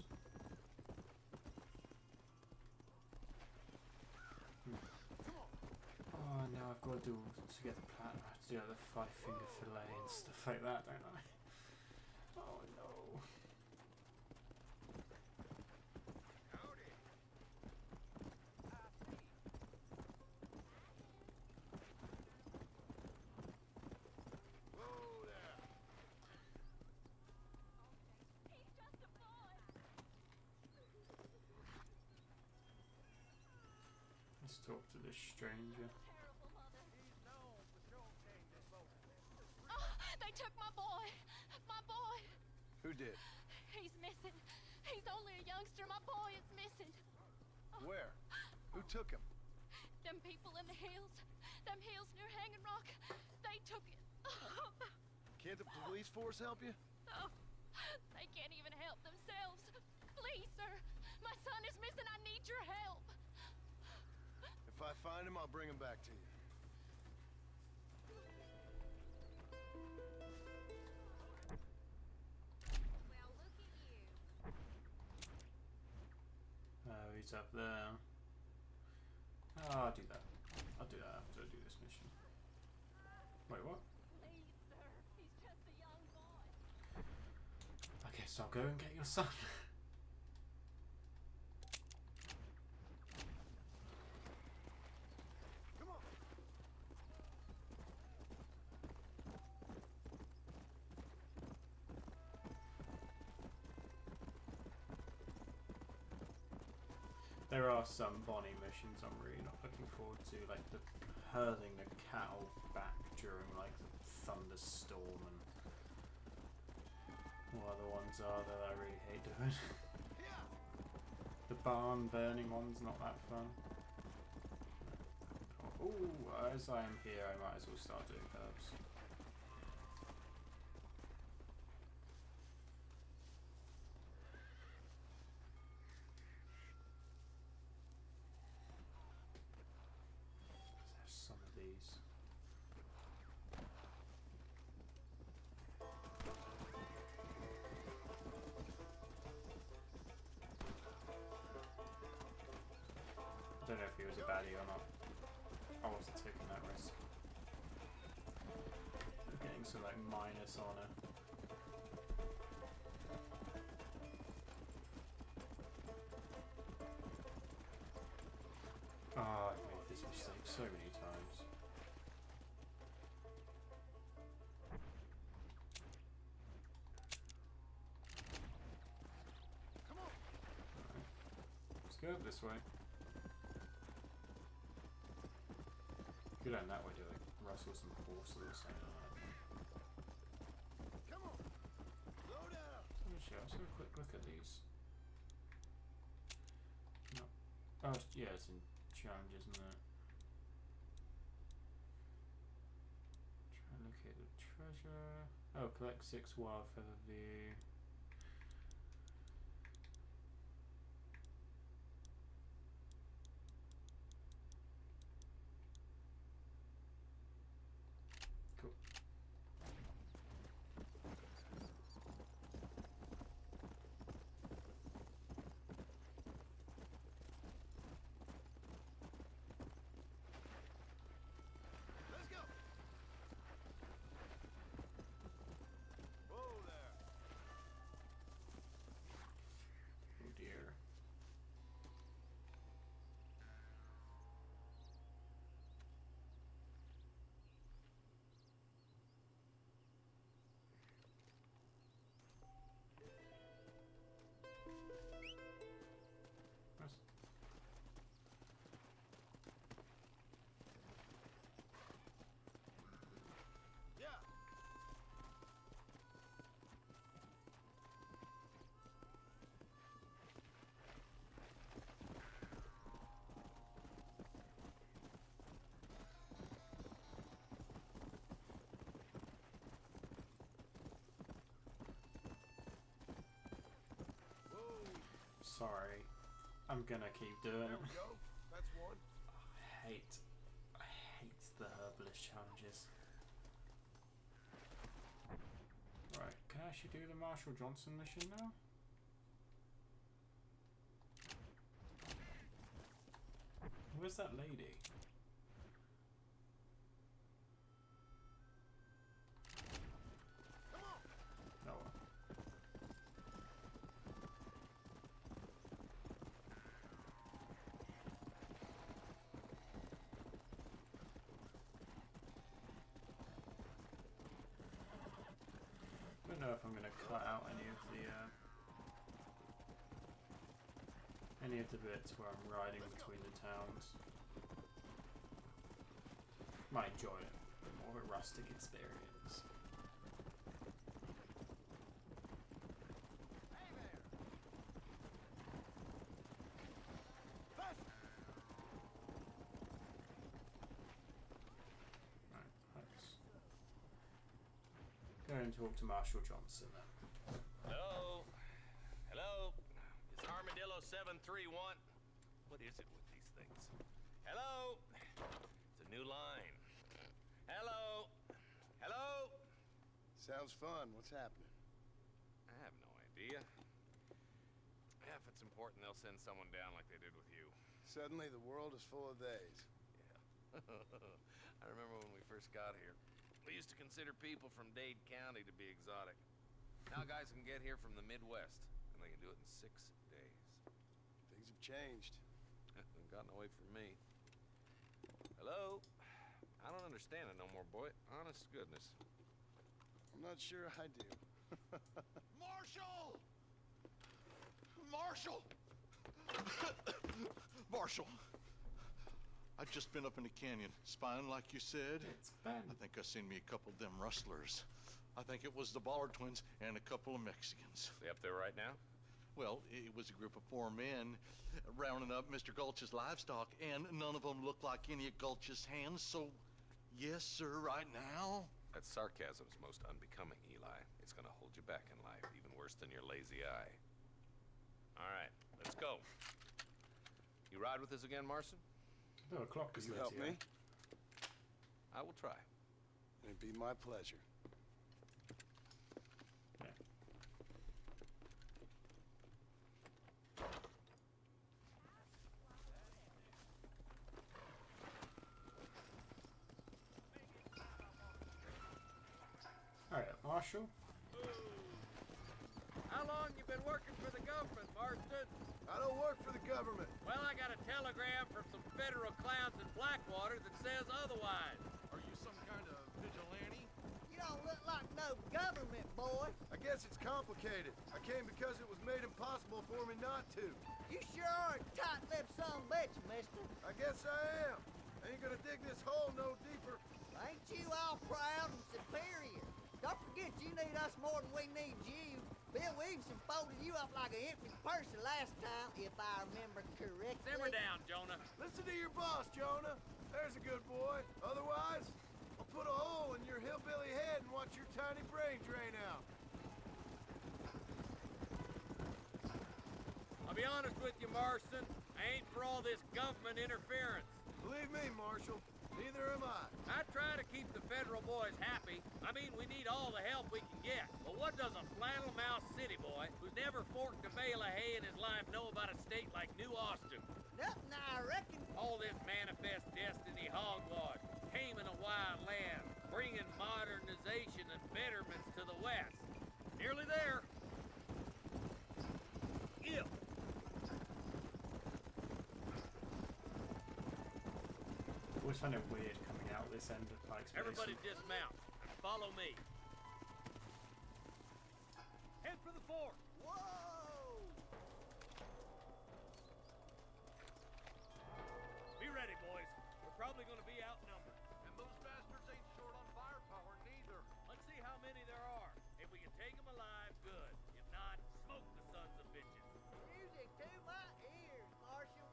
Oh no, I've got to do to get the platinum. I have to do the 5-finger fillet and stuff like that, don't I? Oh no. Let's talk to this stranger. Oh, they took my boy. My boy. Who did? He's missing. He's only a youngster. My boy is missing. Where? Who took him? Them people in the hills. Them hills near Hanging Rock. They took it. Can't the police force help you? Oh, they can't even help themselves. Please, sir. My son is missing. I need your help. If I find him, I'll bring him back to you. Well, look at you. Oh, he's up there. Oh, I'll do that. I'll do that after I do this mission. Wait, what? Please, sir. He's just a young boy. I guess I'll go and get your son. There are some Bonnie missions I'm really not looking forward to, like the herding the cattle back during like the thunderstorm, and what other ones are that I really hate doing. The barn burning one's not that fun. Oh, as I am here, I might as well start doing herbs. Some of these. I don't know if he was a baddie or not. I wasn't taking that risk. I'm getting some like minus honor. Ah, I've made this mistake so many times. go up this way. Go down that way to like rustle some horses or something like that. Come on, slow down. Let's have a quick look at these. No. Oh, yeah, it's in challenges, isn't it? Try and locate the treasure. Oh, collect 6 wild feather view. Cool. Let's go. Whoa there. Oh dear. Nice. Yeah. Sorry. I'm gonna keep doing There it. we go. That's one. I hate the herbalist challenges. Right, can I actually do the Marshall Johnson mission now? Where's that lady? Come on. Oh well. I don't know if I'm gonna cut out any of the bits where I'm riding between the towns. Might enjoy it, but more of a rustic experience. Hey there. Fast. Right, let's go and talk to Marshall Johnson then. Hello? Hello? It's Armadillo 731. What is it with these things? Hello? It's a new line. Hello? Hello? Sounds fun. What's happening? I have no idea. If it's important, they'll send someone down like they did with you. Suddenly the world is full of theys. I remember when we first got here. We used to consider people from Dade County to be exotic. Now guys can get here from the Midwest, and they can do it in 6 days. Things have changed. Gotten away from me. Hello? I don't understand it no more, boy. Honest to goodness. I'm not sure I do. Marshall! Marshall! Marshall! I've just been up in the canyon, spying like you said. It's Ben. I think I seen me a couple of them rustlers. I think it was the Ballard twins and a couple of Mexicans. They up there right now? Well, it was a group of 4 men rounding up Mr. Gulch's livestock, and none of them looked like any of Gulch's hands, so yes, sir, right now. That sarcasm's most unbecoming, Eli. It's gonna hold you back in life, even worse than your lazy eye. All right, let's go. You ride with us again, Marston? No, a clock Will is you lazy, help me? I will try. It'd be my pleasure. Yeah. Alright, Marshall. How long you been working for the government, Marston? I don't work for the government. Well, I got a telegram from some federal clowns in Blackwater that says otherwise. Are you some kind of vigilante? You don't look like no government, boy. I guess it's complicated. I came because it was made impossible for me not to. You sure are a tight-lipped son of a bitch, mister. I guess I am. I ain't gonna dig this hole no deeper. Ain't you all proud and superior? Don't forget you need us more than we need you. Bill Williamson folded you up like an empty purse the last time, if I remember correctly. Simmer down, Jonah. Listen to your boss, Jonah. There's a good boy. Otherwise, I'll put a hole in your hillbilly head and watch your tiny brain drain out. I'll be honest with you, Marston. I ain't for all this government interference. Believe me, Marshal, neither am I. I try to keep the federal boys happy. I mean, we need all the help we can get. But what does a flannel-mouthed city boy who's never forked a bale of hay in his life know about a state like New Austin? Nothing, I reckon. All this manifest destiny hogwash, taming a wild land, bringing modernization and betterments to the West. Nearly there. Ill. I always find it weird coming out this end of Pike's Basin. Everybody dismount and follow me. Head for the fort. Whoa! Be ready, boys. We're probably going to be outnumbered. And those bastards ain't short on firepower, neither. Let's see how many there are. If we can take them alive, good. If not, smoke the sons of bitches. Music to my ears, Marshal.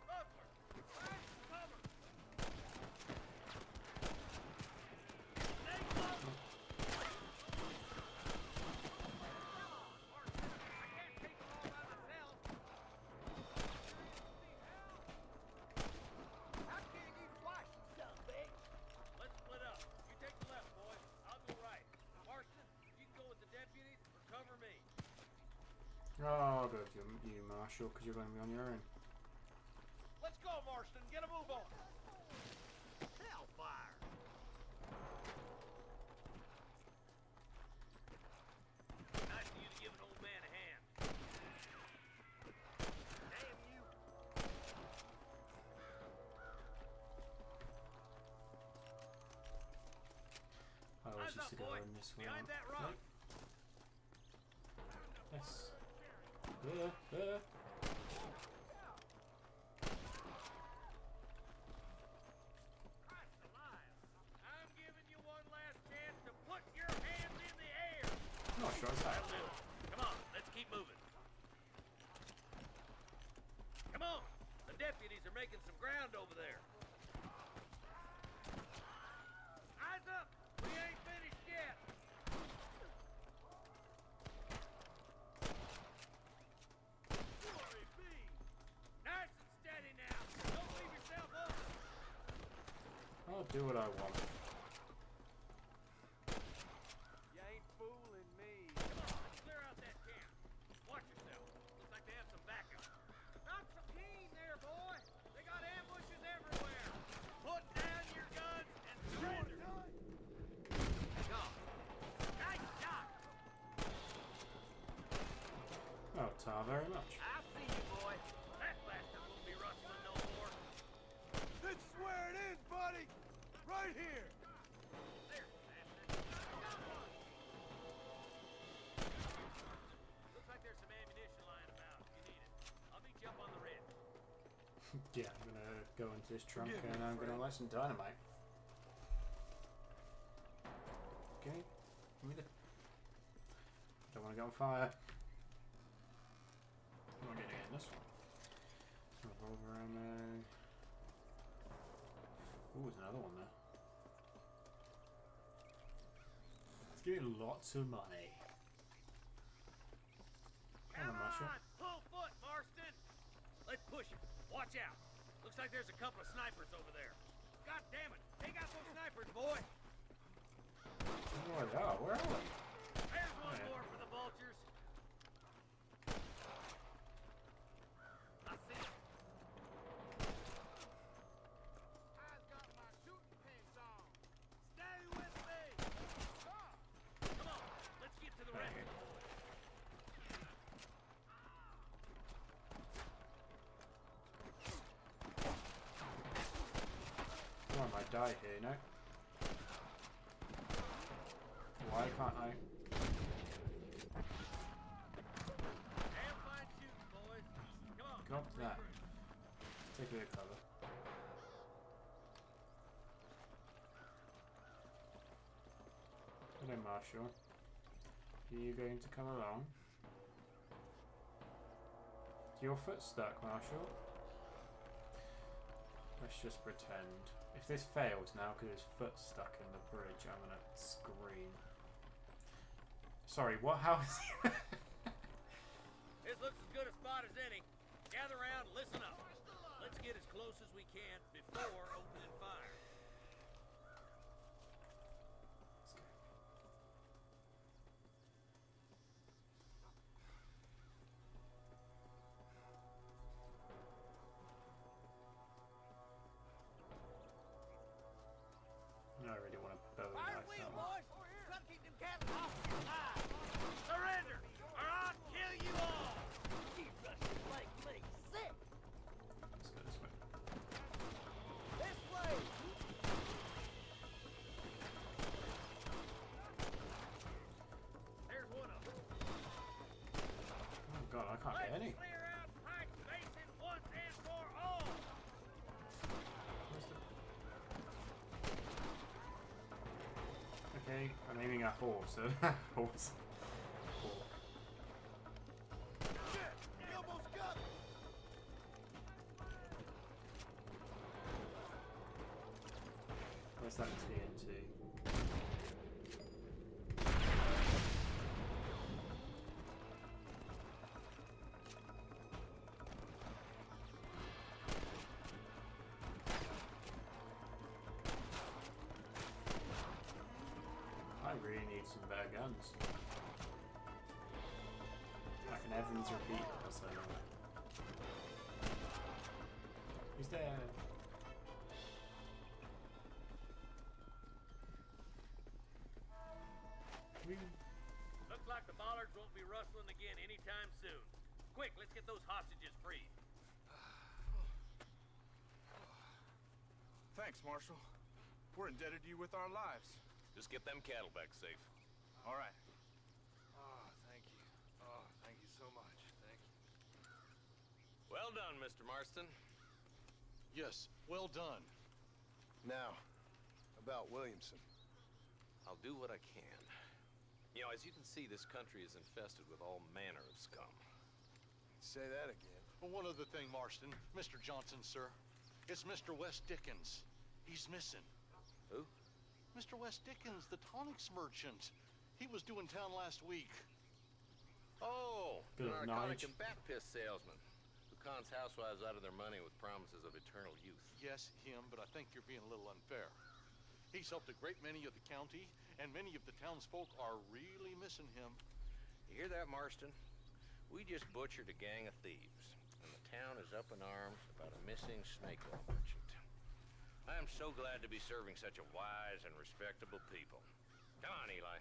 Butler, find some cover. Stay close. Martin, I can't take them all by myself. I can't get twice, son of a bitch. Let's split up. You take the left, boy. I'll go right. Marston, you can go with the deputies or cover me. Oh, I'll go with you, Marshal, because you're going to be on your own. Let's go, Marston. Get a move on. Hellfire. Nice of you to give an old man a hand. Damn you. I always Eyes used up, to go boy. in this way. Behind that rock. Yes. Christ alive. I'm giving you one last chance to put your hands in the air. Not sure it's that. That'll do it. Come on, let's keep moving. Come on. The deputies are making some ground over there. Eyes up. We ain't finished yet. Glory be. Nice and steady now. Don't leave yourself open. I'll do what I want. You ain't fooling me. Come on, let's clear out that camp. Watch yourself. Looks like they have some backup. Not so keen there, boy. They got ambushes everywhere. Put down your guns and surrender. God. Nice shot. Oh, tar very much. I see you, boy. That bastard won't be rustling no more. This is where it is, buddy. Right here. There, bastard. Looks like there's some ammunition lying about if you need it. I'll meet you up on the ridge. Yeah, I'm going to go into this trunk Forgive me, and I'm going to friend. light some dynamite. Okay, give me the... Don't want to go on fire. I'm going to get in this one. Revolver ammo. Ooh, there's another one there. Let's give me lots of money. Come on, Marshal. Pull foot, Marston. Let's push it. Watch out. Looks like there's a couple of snipers over there. God damn it. Take out those snipers, boy. Where are they? Where are they? There's one Yeah. more for the vultures. I see it. I've got my shooting pants on. Stay with me. Come on. Let's get to the rest of the boys. Why am I die here, you know? Why can't I? Have fun shooting, boys. Come on. Got that. Take a bit of cover. Hello, Marshall. Are you going to come along? Is your foot stuck, Marshall? Let's just pretend. If this fails now because his foot's stuck in the bridge, I'm gonna scream. Sorry, what? How is he? This looks as good a spot as any. Gather around, listen up. Let's get as close as we can before opening fire. I really want to bow Fire knife wheel, that one. boys! Try to keep them cattle off your eye. Surrender, or I'll kill you all! You Russians make me sick! Let's go this way. This way! There's one of them. Oh god, I can't get any. Clear out Pike Basin once and for all! Okay, I'm aiming at horse. Horse. Hawk. Shit! We almost got it! Where's that TNT? I really need some better guns. Like an Evans repeater or something. He's there. Looks like the bollards won't be rustling again anytime soon. Quick, let's get those hostages free. Thanks, Marshal. We're indebted to you with our lives. Just get them cattle back safe. All right. Oh, thank you. Oh, thank you so much. Thank you. Well done, Mr. Marston. Yes, well done. Now, about Williamson. I'll do what I can. You know, as you can see, this country is infested with all manner of scum. Say that again. Well, one other thing, Marston. Mr. Johnson, sir. It's Mr. West Dickens. He's missing. Who? Mr. West Dickens, the tonics merchant. He was due in town last week. Oh, Good the narcotic knowledge. and bat piss salesman who cons housewives out of their money with promises of eternal youth. Yes, him, but I think you're being a little unfair. He's helped a great many of the county, and many of the townsfolk are really missing him. You hear that, Marston? We just butchered a gang of thieves, and the town is up in arms about a missing snake oil merchant. I am so glad to be serving such a wise and respectable people. Come on, Eli.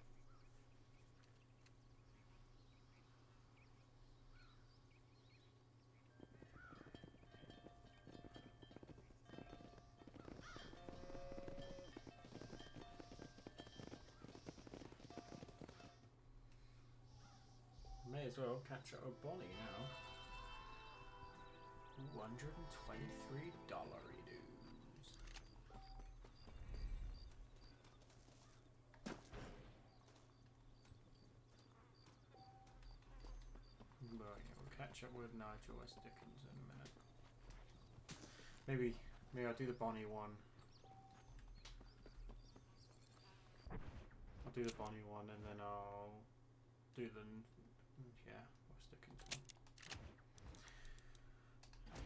May as well catch up with Bonnie now. $123 dues. Right, we'll catch up with Nigel West Dickens in a minute. Maybe I'll do the Bonnie one. I'll do the Bonnie one and then I'll do the West Dickens one.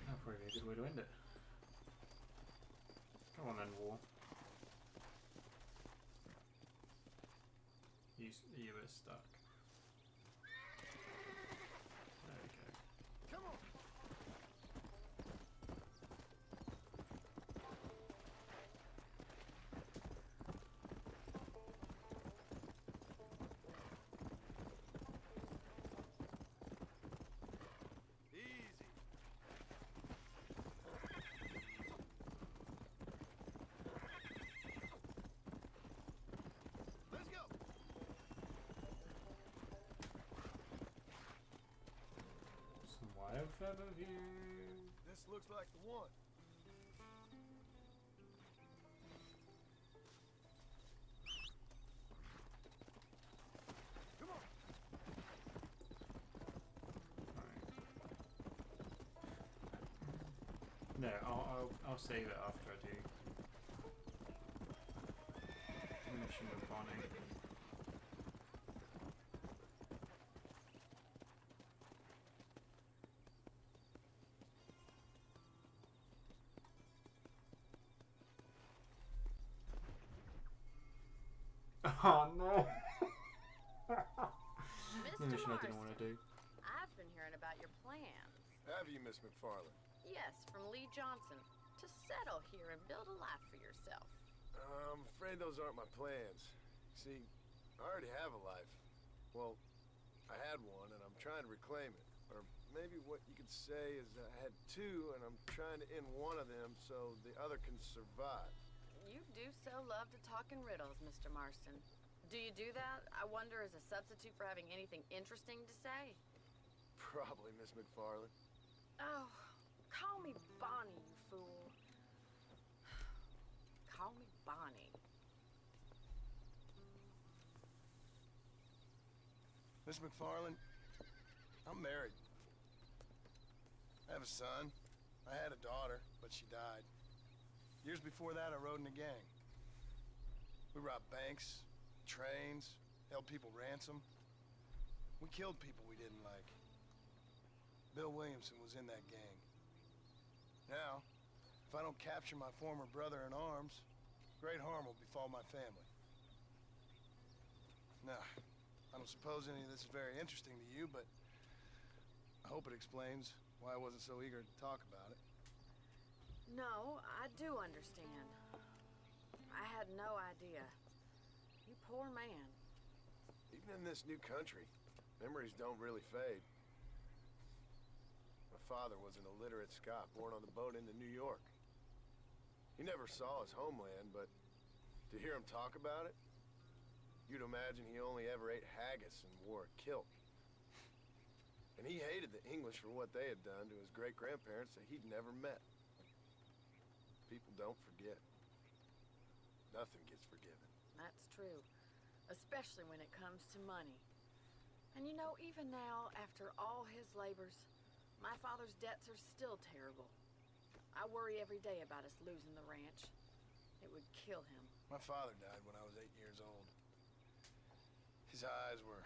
That'll probably be a good way to end it. Come on then, War. You were stuck. There we go. Come on! Easy. overview. This looks like the one. Come on. No, I'll save it after I do mission with Bonnie. Oh no! The mission I didn't want to do. I've been hearing about your plans. Have you, Miss McFarland? Yes, from Lee Johnson. To settle here and build a life for yourself. I'm afraid those aren't my plans. See, I already have a life. Well, I had one, and I'm trying to reclaim it. Or maybe what you could say is I had two, and I'm trying to end one of them so the other can survive. You do so love to talk in riddles, Mr. Marston. Do you do that, I wonder, as a substitute for having anything interesting to say? Probably, Miss McFarland. Oh, call me Bonnie, you fool. Call me Bonnie. Miss McFarland, I'm married. I have a son. I had a daughter, but she died. Years before that, I rode in a gang. We robbed banks, trains, held people ransom. We killed people we didn't like. Bill Williamson was in that gang. Now, if I don't capture my former brother in arms, great harm will befall my family. Now, I don't suppose any of this is very interesting to you, but I hope it explains why I wasn't so eager to talk about it. No, I do understand. I had no idea. You poor man. Even in this new country, memories don't really fade. My father was an illiterate Scot born on the boat into New York. He never saw his homeland, but to hear him talk about it, you'd imagine he only ever ate haggis and wore a kilt. And he hated the English for what they had done to his great-grandparents that he'd never met. People don't forget. Nothing gets forgiven. That's true. Especially when it comes to money. And you know, even now, after all his labors, my father's debts are still terrible. I worry every day about us losing the ranch. It would kill him. My father died when I was 8 years old. His eyes were,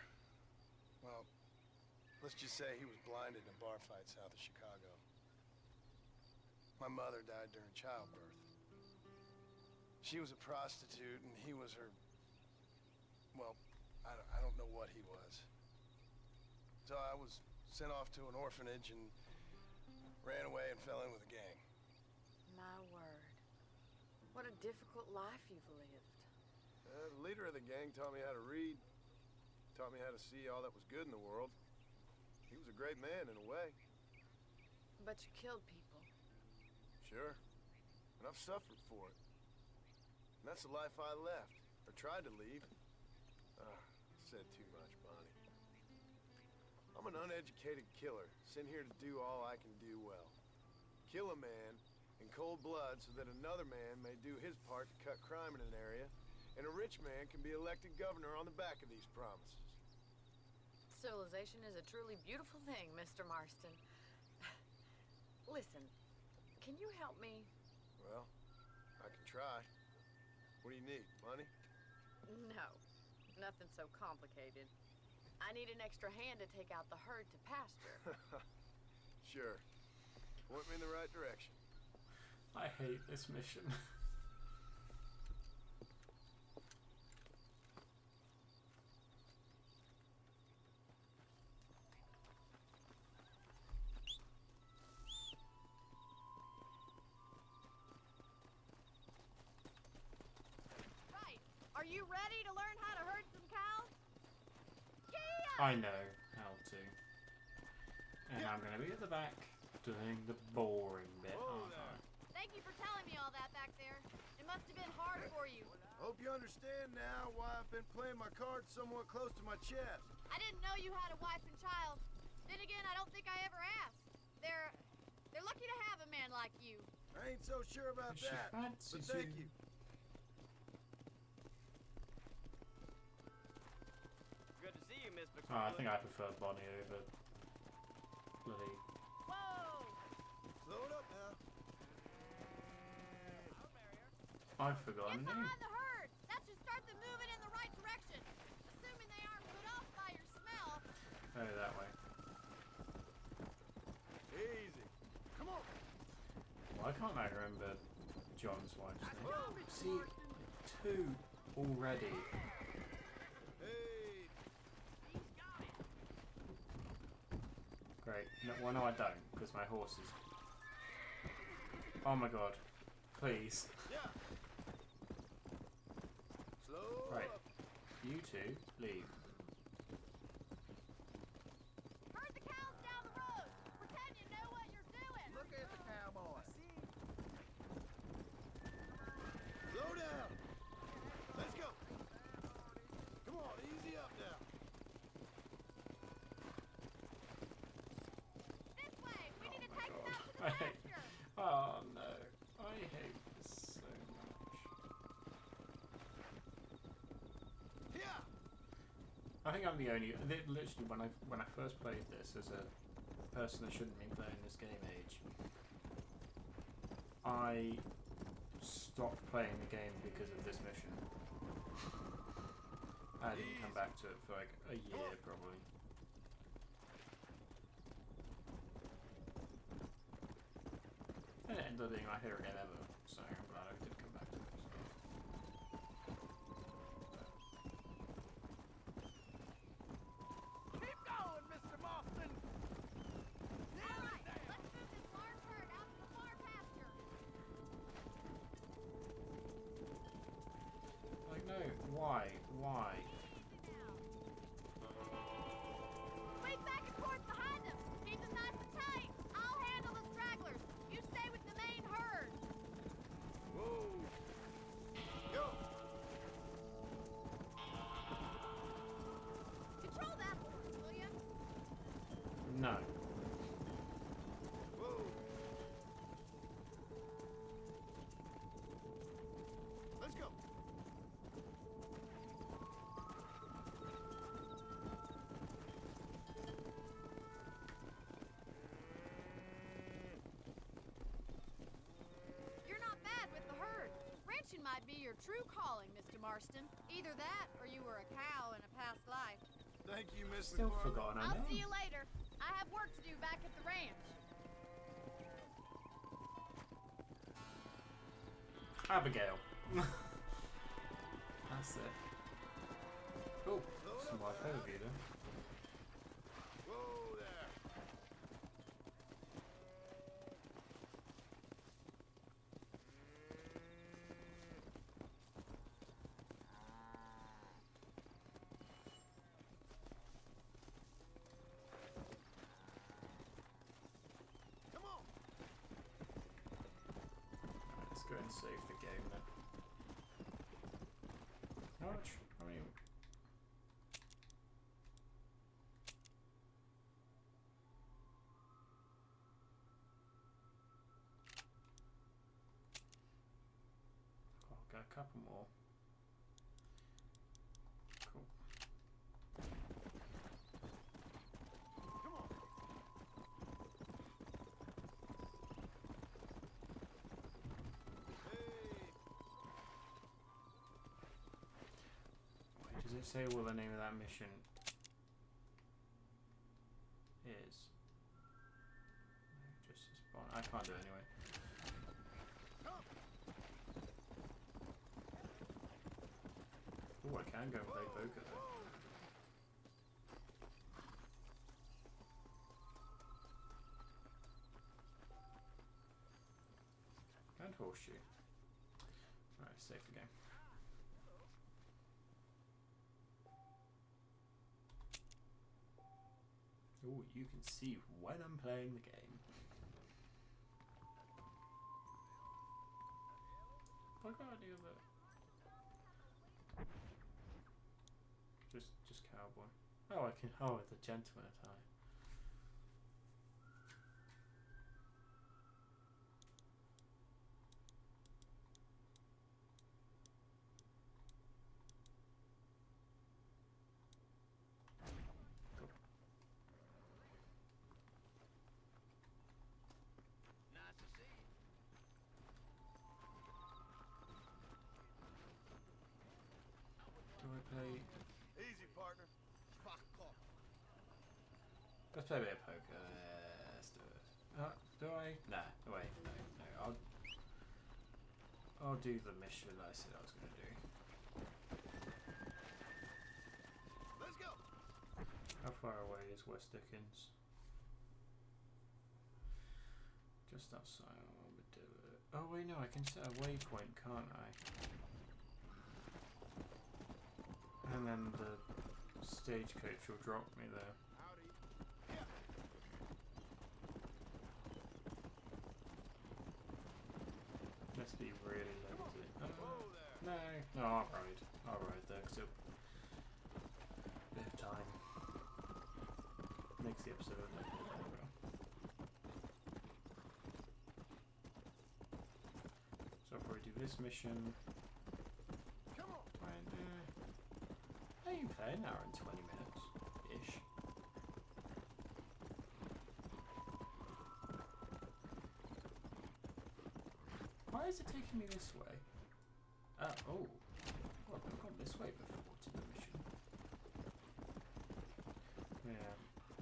well, let's just say he was blinded in a bar fight south of Chicago. My mother died during childbirth. She was a prostitute, and he was her... Well, I don't know what he was. So I was sent off to an orphanage and ran away and fell in with a gang. My word. What a difficult life you've lived. The leader of the gang taught me how to read. Taught me how to see all that was good in the world. He was a great man in a way. But you killed people. Sure. And I've suffered for it. And that's the life I left. Or tried to leave. Said too much, Bonnie. I'm an uneducated killer, sent here to do all I can do well. Kill a man in cold blood so that another man may do his part to cut crime in an area, and a rich man can be elected governor on the back of these promises. Civilization is a truly beautiful thing, Mr. Marston. Listen, can you help me? Well, I can try. What do you need? Money? No, nothing so complicated. I need an extra hand to take out the herd to pasture. Sure. Point me in the right direction. I hate this mission. Are you ready to learn how to herd some cows? Yeah! I know how to. And I'm going to be at the back doing the boring bit, aren't I? Thank you for telling me all that back there. It must have been hard for you. Hope you understand now why I've been playing my cards somewhat close to my chest. I didn't know you had a wife and child. Then again, I don't think I ever asked. They're lucky to have a man like you. I ain't so sure about She that. fancies But thank you. you. Good to see you, Miss Oh, I think I prefer Bonnie over bloody. Whoa! Slow it up now. I've forgotten Get her name. behind the herd. That should start them moving in the right direction. Assuming they aren't put off by your smell. Oh, that way. Easy. Come on. Why can't I remember John's wife's name? See, 2 already. Hey. Great. No, well, no, I don't, because my horse is. Oh my god. Please. Yeah. Slow Right. up. You two, leave. Herd the cows down the road. Pretend you know what you're doing. Look at the cowboy. Slow down. Let's go. Come on, easy up now. This way. We need to take them out to the I hate. pasture. Oh no. I hate this so much. Yeah. I think I'm the only. Literally, when I first played this as a person that shouldn't be playing this game age, I stopped playing the game because of this mission. I didn't come back to it for like a year probably. And it ended up being my favourite game ever, so I'm glad I did come back to it. Keep going, Mr. Marston. All right. Let's move this large herd out to the far pasture. Like, no, why? Why? Wait back and forth behind them. Keep them nice and tight. I'll handle the stragglers. You stay with the main herd. Whoa. Go. Control that horse, will you? No. Whoa. Let's go. You're not bad with the herd. Ranching might be your true calling, Mr. Marston. Either that, or you were a cow in a past life. Thank you, Miss Still McFarlane. forgotten her I'll see name. you later. I have work to do back at the ranch. Abigail. That's it. Oh, some life overview then. Whoa there. Come on. Let's go and save the game then. How much? I mean. I'll get a couple more. Cool. Come on. Hey. Wait, does it say what the name of that mission is? No, just spawn. I can't do it anyway. Oh, I can go and play poker though. And horseshoe. Alright, save the game. Oh, you can see when I'm playing the game. I got any of it. Just cowboy. Oh, I can. Oh, it's a gentleman attire. play. Easy, partner. Fuck off. Let's play a bit of poker. Let's do it. Do I? Nah. Wait. No. I'll do the mission I said I was going to do. Let's go. How far away is West Dickens? Just outside Armadillo. Oh wait, no, I can set a waypoint, can't I? And then the stagecoach will drop me there. Howdy. Yeah. Let's be really lazy. No, I'll ride there because it'll bit of time makes the episode a little bit longer. So if we do this mission, Come on. right there. How you play an hour and 20 minutes ish. Why is it taking me this way? Oh, well, I've gone this way before to the mission. Yeah.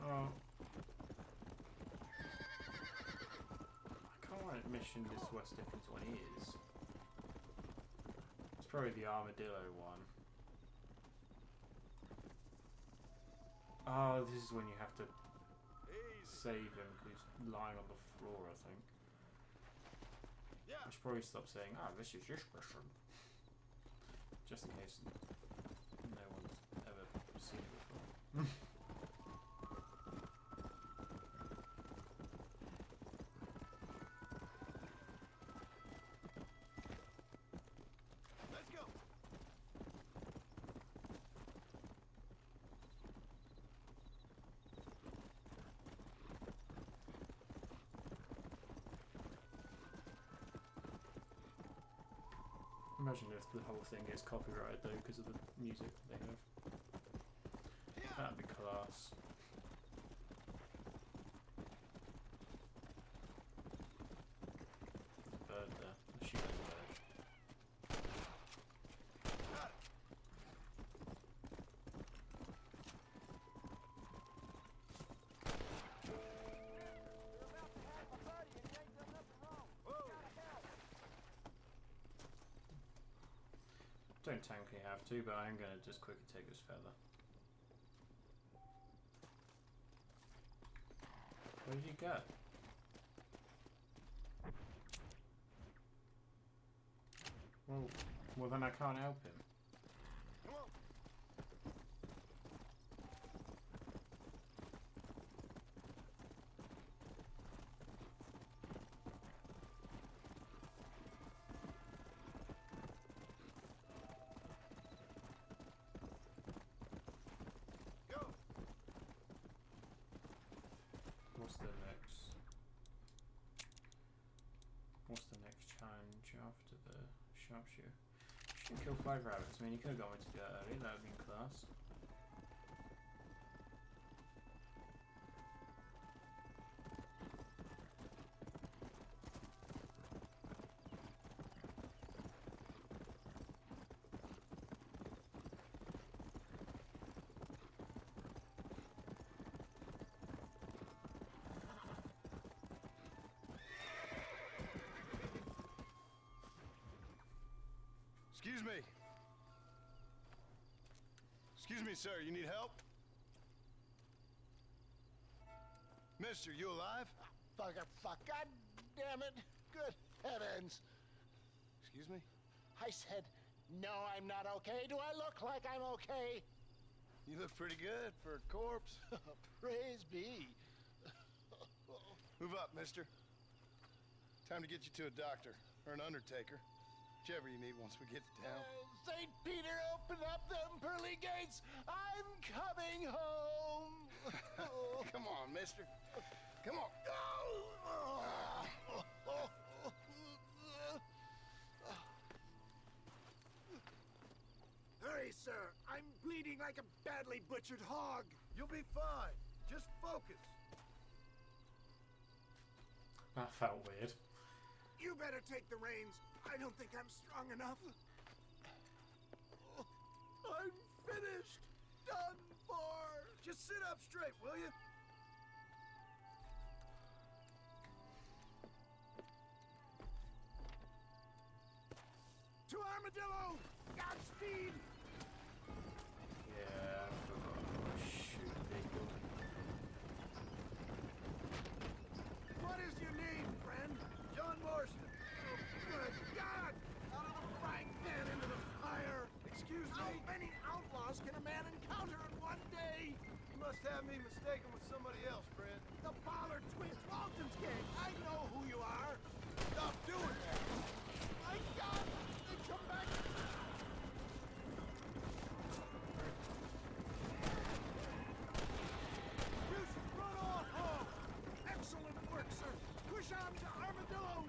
Oh. I can't mission this West Dickens one is. It's probably the Armadillo one. Oh, this is when you have to save him because he's lying on the floor, I think. Yeah. I should probably stop saying, this is your mission. Just in case no one's ever seen it before. Let's go. Imagine if the whole thing is copyrighted though because of the music they have. That'd be class. Bird there. A shooting bird. Got it. Don't technically have to, but I'm gonna just quickly take this feather. Where did he go? Well then I can't help him. Come on. Go. What's the next challenge after the sharpshooter? Should kill 5 rabbits. I mean, you could have gone into that early. That would have been class. Excuse me. Excuse me, sir. You need help? Mister, you alive? Fuck. God damn it. Good heavens. Excuse me? I said, no, I'm not okay. Do I look like I'm okay? You look pretty good for a corpse. Praise be. Move up, mister. Time to get you to a doctor or an undertaker. Whichever you need once we get to town. St. Peter, open up them pearly gates. I'm coming home. Come on, mister. Come on. Hurry, sir. I'm bleeding like a badly butchered hog. You'll be fine. Just focus. That felt weird. You better take the reins. I don't think I'm strong enough. I'm Just sit up straight, will you? To Armadillo! Godspeed! Yeah, I forgot to shoot people. What is your name, friend? John Marston. Oh, good God! Out of the frying pan into the fire! Excuse me? How many outlaws can a man encounter in one day? You must have me mistaken with somebody else, friend. The Pollard Twins Walton's gang. I know who you are. Stop doing that. My God! They come back. You should run off home. Excellent work, sir. Push on to Armadillo.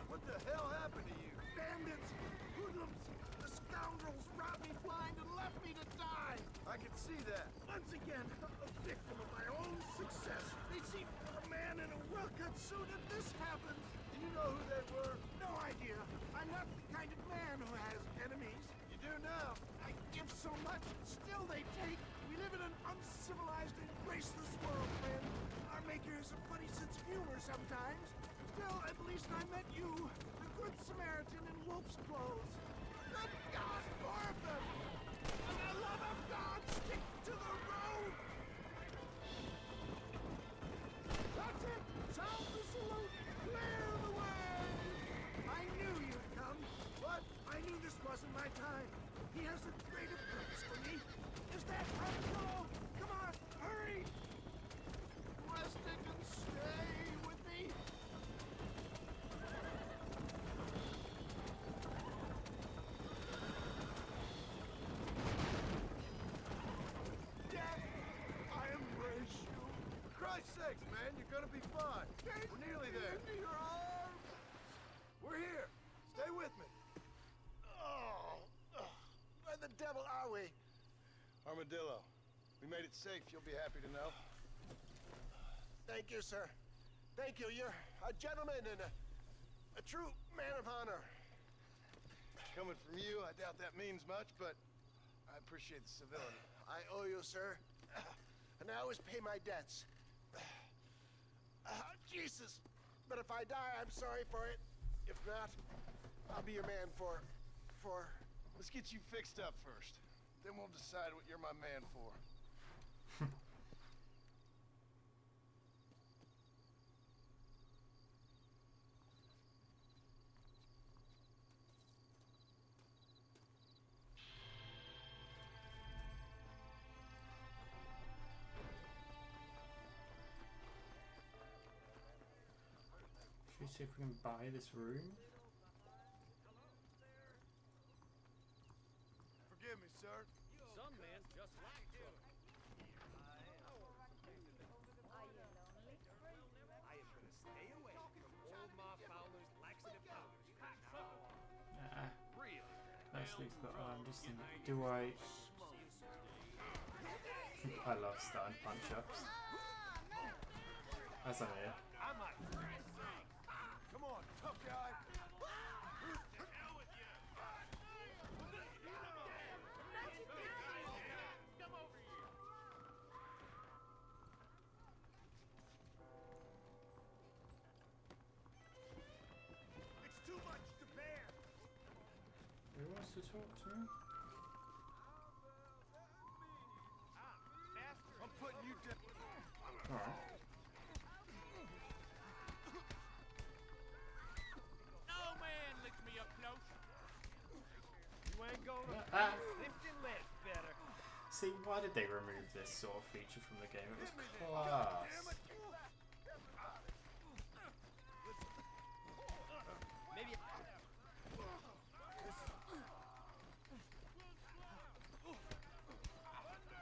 What the hell happened to you? Bandits, hoodlums, the scoundrels robbed me blind and left me to die. I can see that. Once again, a victim of my own success. They seem a man in a well-cut suit and this happens. Do you know who they were? No idea. I'm not the kind of man who has enemies. You do now. I give so much, still they take. We live in an uncivilized and graceless world, friend. Our maker has a funny sense of humor sometimes. Still, at least I met you, the good Samaritan in wolf's clothes. Good God, more of them! For the love of God, stick to the road! That's it! Sound the salute! Clear the way! I knew you'd come. What? I knew this wasn't my time. He has a greater purpose for me. Is that Armadillo? Come on, hurry! Weston can stay with me. Death, I embrace you. For Christ's sakes, man, you're gonna be fine. We're nearly there. Into your arms. We're here. Stay with me. Where the devil are we? Armadillo. We made it safe, you'll be happy to know. Thank you, sir. Thank you. You're a gentleman and a true man of honor. Coming from you, I doubt that means much, but I appreciate the civility. I owe you, sir. And I always pay my debts. Jesus. But if I die, I'm sorry for it. If not, I'll be your man for... Let's get you fixed up first. Then we'll decide what you're my man for. Should we see if we can buy this room? Forgive me, sir. Some men just like trouble. I am gonna stay away from old Ma Fowler's laxative powders from now on. Really? That's least, but I'm just thinking, do I... I love starting punch-ups. As I'm here. I might. Come on, tough guy. It's too much to bear. Who wants to talk to me? I'm putting you down. Alright. No man licks me up close. You ain't gonna lifting legs better. See, why did they remove this sort of feature from the game? It was class. Maybe.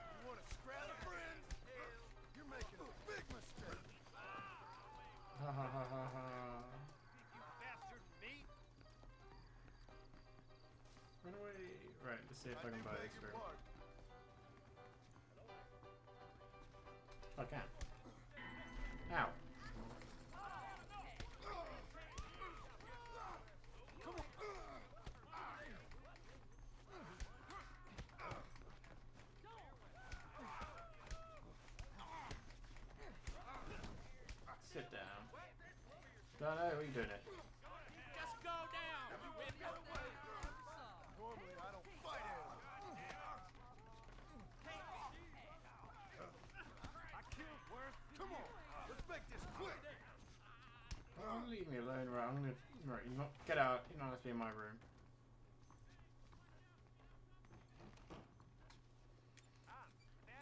You want to scrap, friends? You're making a big mistake. Ha ha ha ha ha. You bastard me. Run away. Right, let's see if I can buy this room. I can. Ow. leave me alone, right? I'm gonna. Right, you not get out. You're not allowed to be in my room.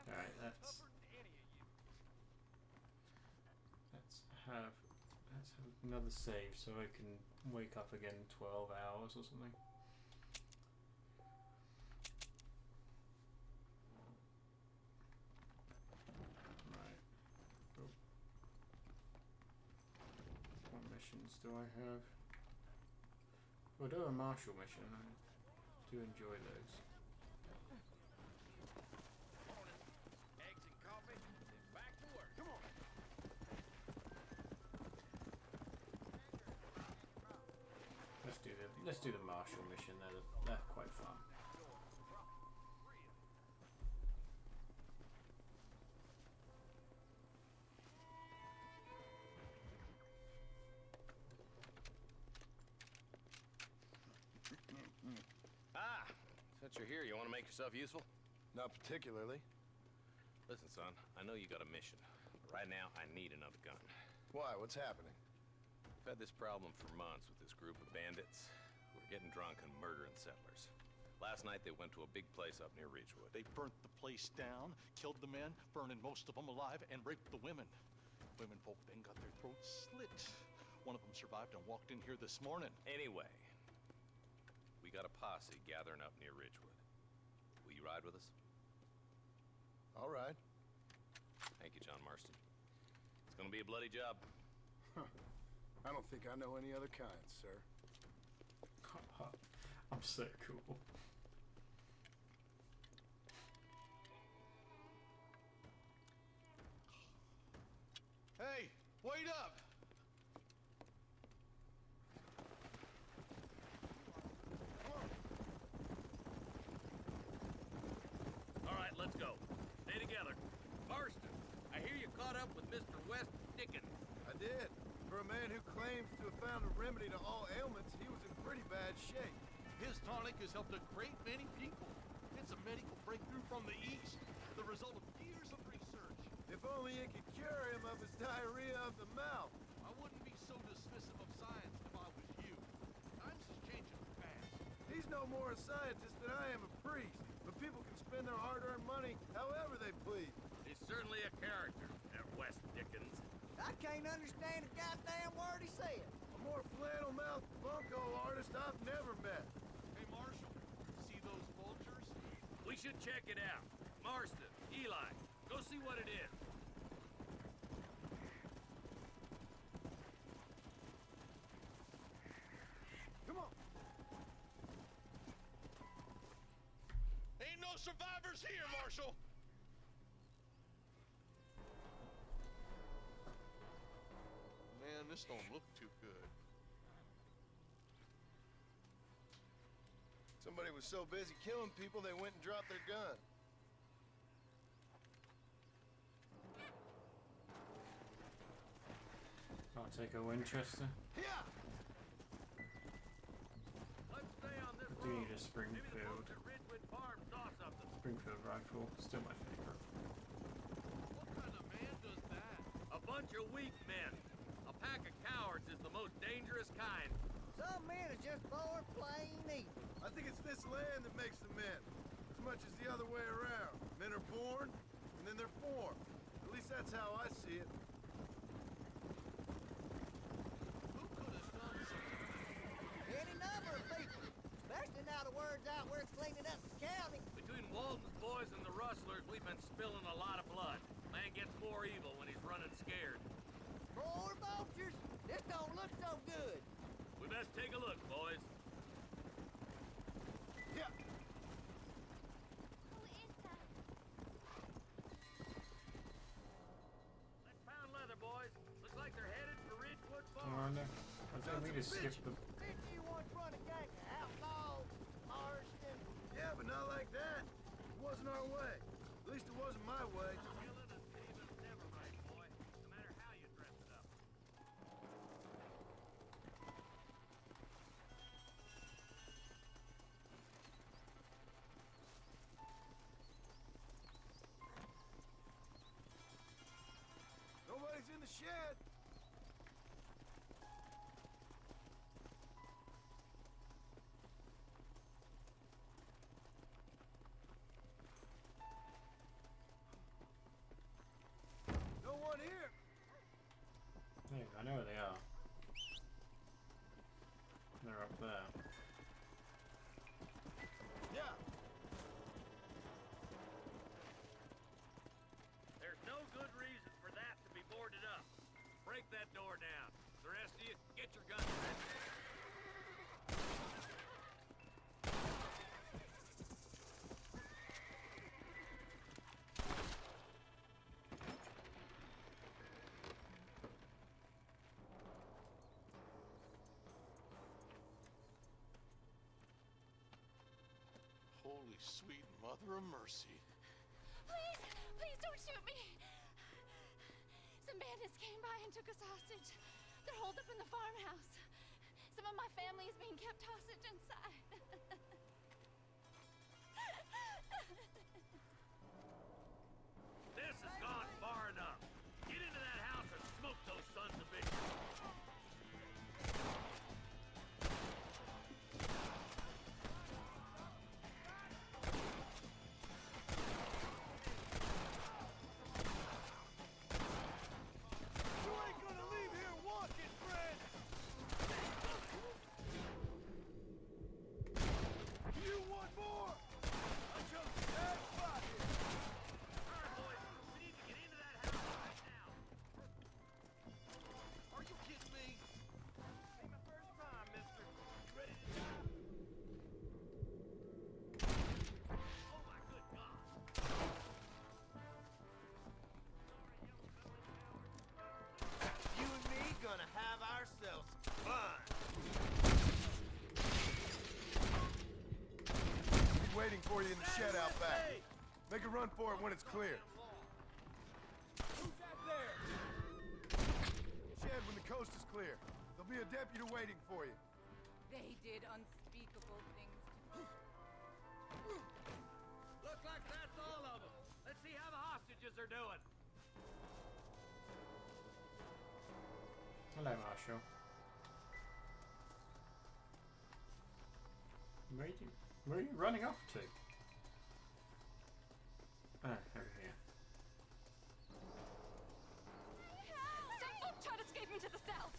Alright, let's have another save so I can wake up again in 12 hours or something. Right. Oh. What missions do I have? Well, I do a martial mission. I do enjoy those. Eggs and coffee, and back to work. Come on. Let's do the martial mission. They're quite fun. Since you're here, you want to make yourself useful? Not particularly. Listen, son, I know you got a mission, but right now I need another gun. Why? What's happening? I've had this problem for months with this group of bandits who are getting drunk and murdering settlers. Last night they went to a big place up near Ridgewood. They burnt the place down, killed the men, burning most of them alive, and raped the women. Women folk then got their throats slit. One of them survived and walked in here this morning. Anyway, we got a posse gathering up near Ridgewood. Will you ride with us? All right. Thank you, John Marston. It's gonna be a bloody job. I don't think I know any other kind, sir. I'm so cool. Hey, wait up! All right, let's go. Stay together. Marston, I hear you caught up with Mr. West Dickens. I did. For a man who claims to have found a remedy to all ailments, he was in pretty bad shape. His tonic has helped a great many people. It's a medical breakthrough from the East, the result of years of research. If only it could cure him of his diarrhea of the mouth. I wouldn't be so dismissive of science if I was you. Times is changing fast. He's no more a scientist than I am a priest, but people can spend their hard-earned money however they please. He's certainly a character, that West Dickens. I can't understand a goddamn word he said. A more flannel-mouthed bunko artist I've never met. Hey, Marshal, see those vultures? We should check it out. Marston, Eli, go see what it is. Come on. Ain't no survivors here, Marshal! Man, this don't look too good. Somebody was so busy killing people, they went and dropped their gun. I'll take a Winchester. Yeah. Let's stay on this I do road. need a Springfield. Maybe the folks at Ridgewood Farm saw something. Springfield rifle. Still my favorite. What kind of man does that? A bunch of weak men. A pack of cowards is the most dangerous kind. Some men are just born plain evil. I think it's this land that makes the men, as much as the other way around. Men are born, and then they're formed. At least that's how I see it. Who could have done something? Any number of people, especially now the word's out where it's cleaning up the county. Between Walton's boys and the rustlers, we've been spilling a lot of blood. Man gets more evil when he's running scared. More vultures? This don't look so good. We best take a look, boys. Yeah. Who is that? Let's pound leather, boys. Looks like they're headed for Ridgewood Farm. Oh no. I think we just skipped the. Didn't you once run a gang of outlaws, Marston? Yeah, but not like that. It wasn't our way. At least it wasn't my way. Killing and thieving never right, boy. No matter how you dress it up. Nobody's in the shed. I know where they are. They're up there. Yeah. There's no good reason for that to be boarded up. Break that door down. The rest of you, get your guns ready. Holy sweet mother of mercy. Please, please don't shoot me. Some bandits came by and took us hostage. They're holed up in the farmhouse. Some of my family is being kept hostage inside. This has gone far enough. Get into that house and smoke those sons of bitches. You ain't gonna leave here walking, friend! You want more? I chose a bad spot here. All right, boys. We need to get into that house right now. Are you kidding me? Ain't my first time, mister. You ready to die? Oh my good God. You and me gonna have ourselves some fun. Be waiting for you in the shed out back. Make a run for it when it's clear. Who's that there? Shed when the coast is clear. There'll be a deputy waiting for you. They did unspeakable things to me. Looks like that's all of them. Let's see how the hostages are doing. Hello, Marshall. Where are you running off to? Ah, over here. Some folk tried escaping to the south,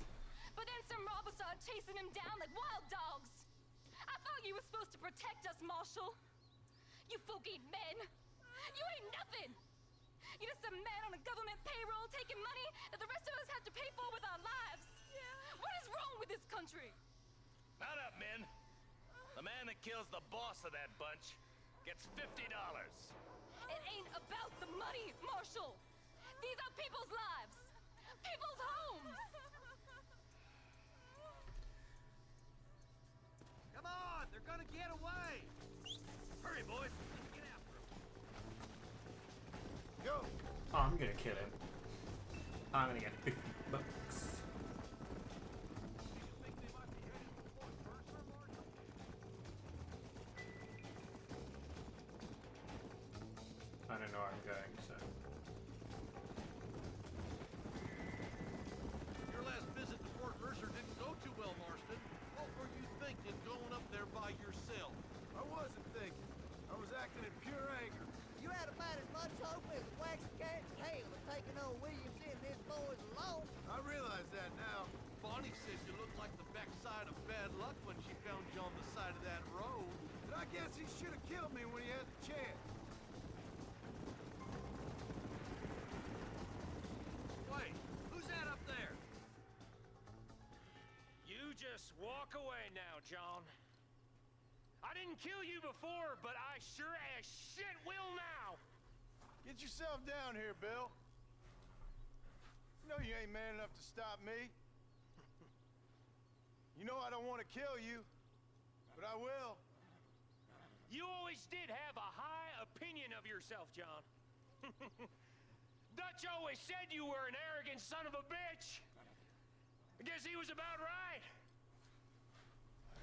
but then some robbers started chasing him down like wild dogs. I thought you were supposed to protect us, Marshal. You folk ain't men. You ain't nothing. You're just some man on a government payroll taking money that the rest of us have to pay for with our lives. Yeah. What is wrong with this country? Mount up, men. The man that kills the boss of that bunch gets $50. It ain't about the money, Marshal. These are people's lives. People's homes. Come on, they're gonna get away. Hurry, boys. Let's get after them. Go. Oh, I'm gonna kill him. I'm gonna get $50. I don't know where I'm going, so. Your last visit to Fort Mercer didn't go too well, Marston. What were you thinking going up there by yourself? I wasn't thinking. I was acting in pure anger. You had about as much hope as a waxing cat's tail of taking old Williamson and this boys alone. I realize that now. Bonnie says you look like the backside of bad luck when she found you on the side of that road. And I guess he should have killed me when he had the chance. Wait, who's that up there? You just walk away now, John. I didn't kill you before, but I sure as shit will now. Get yourself down here, Bill. You know you ain't man enough to stop me. You know I don't want to kill you, but I will. You always did have a high opinion of yourself, John. Dutch always said you were an arrogant son of a bitch. I guess he was about right.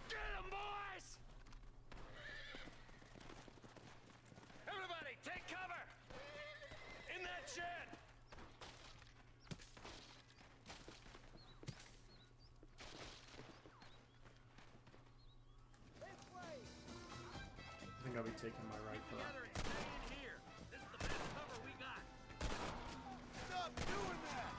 Get him, boys! Everybody, take cover! In that shed! I think I'll be taking my rifle out. Together and stay in here. This is the best cover we got. Stop doing that!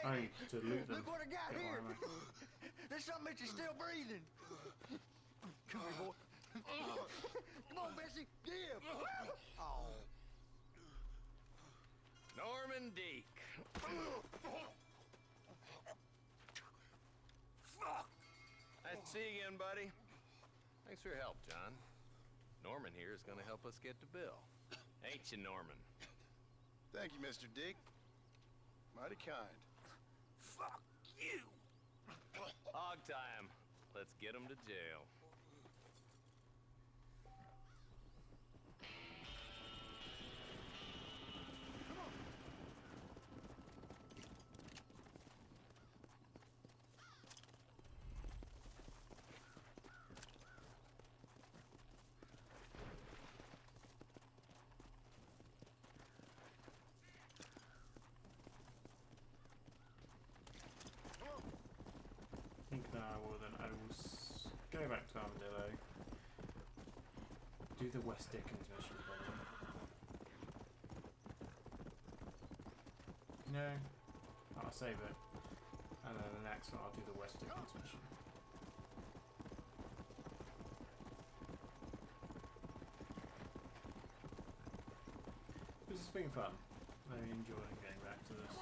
Only to loot them. Look what I got Get here. more ammo. There's something that you're still breathing. Come here, boy. Come on, Bessie. Give. Oh. Norman Deek. Nice to see you again, buddy. Thanks for your help, John. Norman here is gonna help us get to Bill. Ain't you, Norman? Thank you, Mr. Dick. Mighty kind. Fuck you! Hog time. Let's get him to jail. I think now I will go back to Armadillo. Do the West Dickens mission probably. No, I'll save it. And then the next one I'll do the West Dickens mission. This has been fun. Very enjoying getting back to this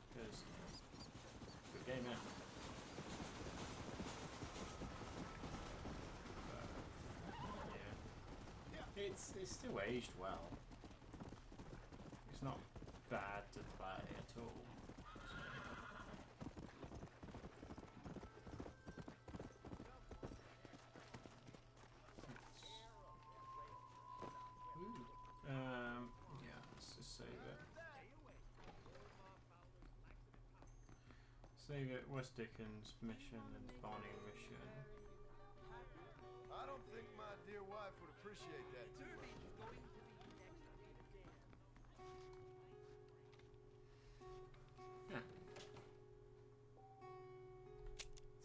because it's a good game, yeah. It's still aged well. It's not bad to play at all. Yeah, let's just save it. Save it. West Dickens mission and Bonnie mission. I don't think my dear wife would appreciate that too much. Yeah.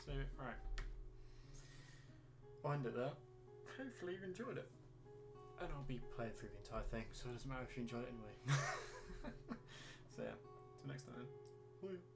Save it. Right. Wind it there. Hopefully you've enjoyed it. And I'll be playing through the entire thing, so it doesn't matter if you enjoyed it anyway. So yeah, till next time. Bye.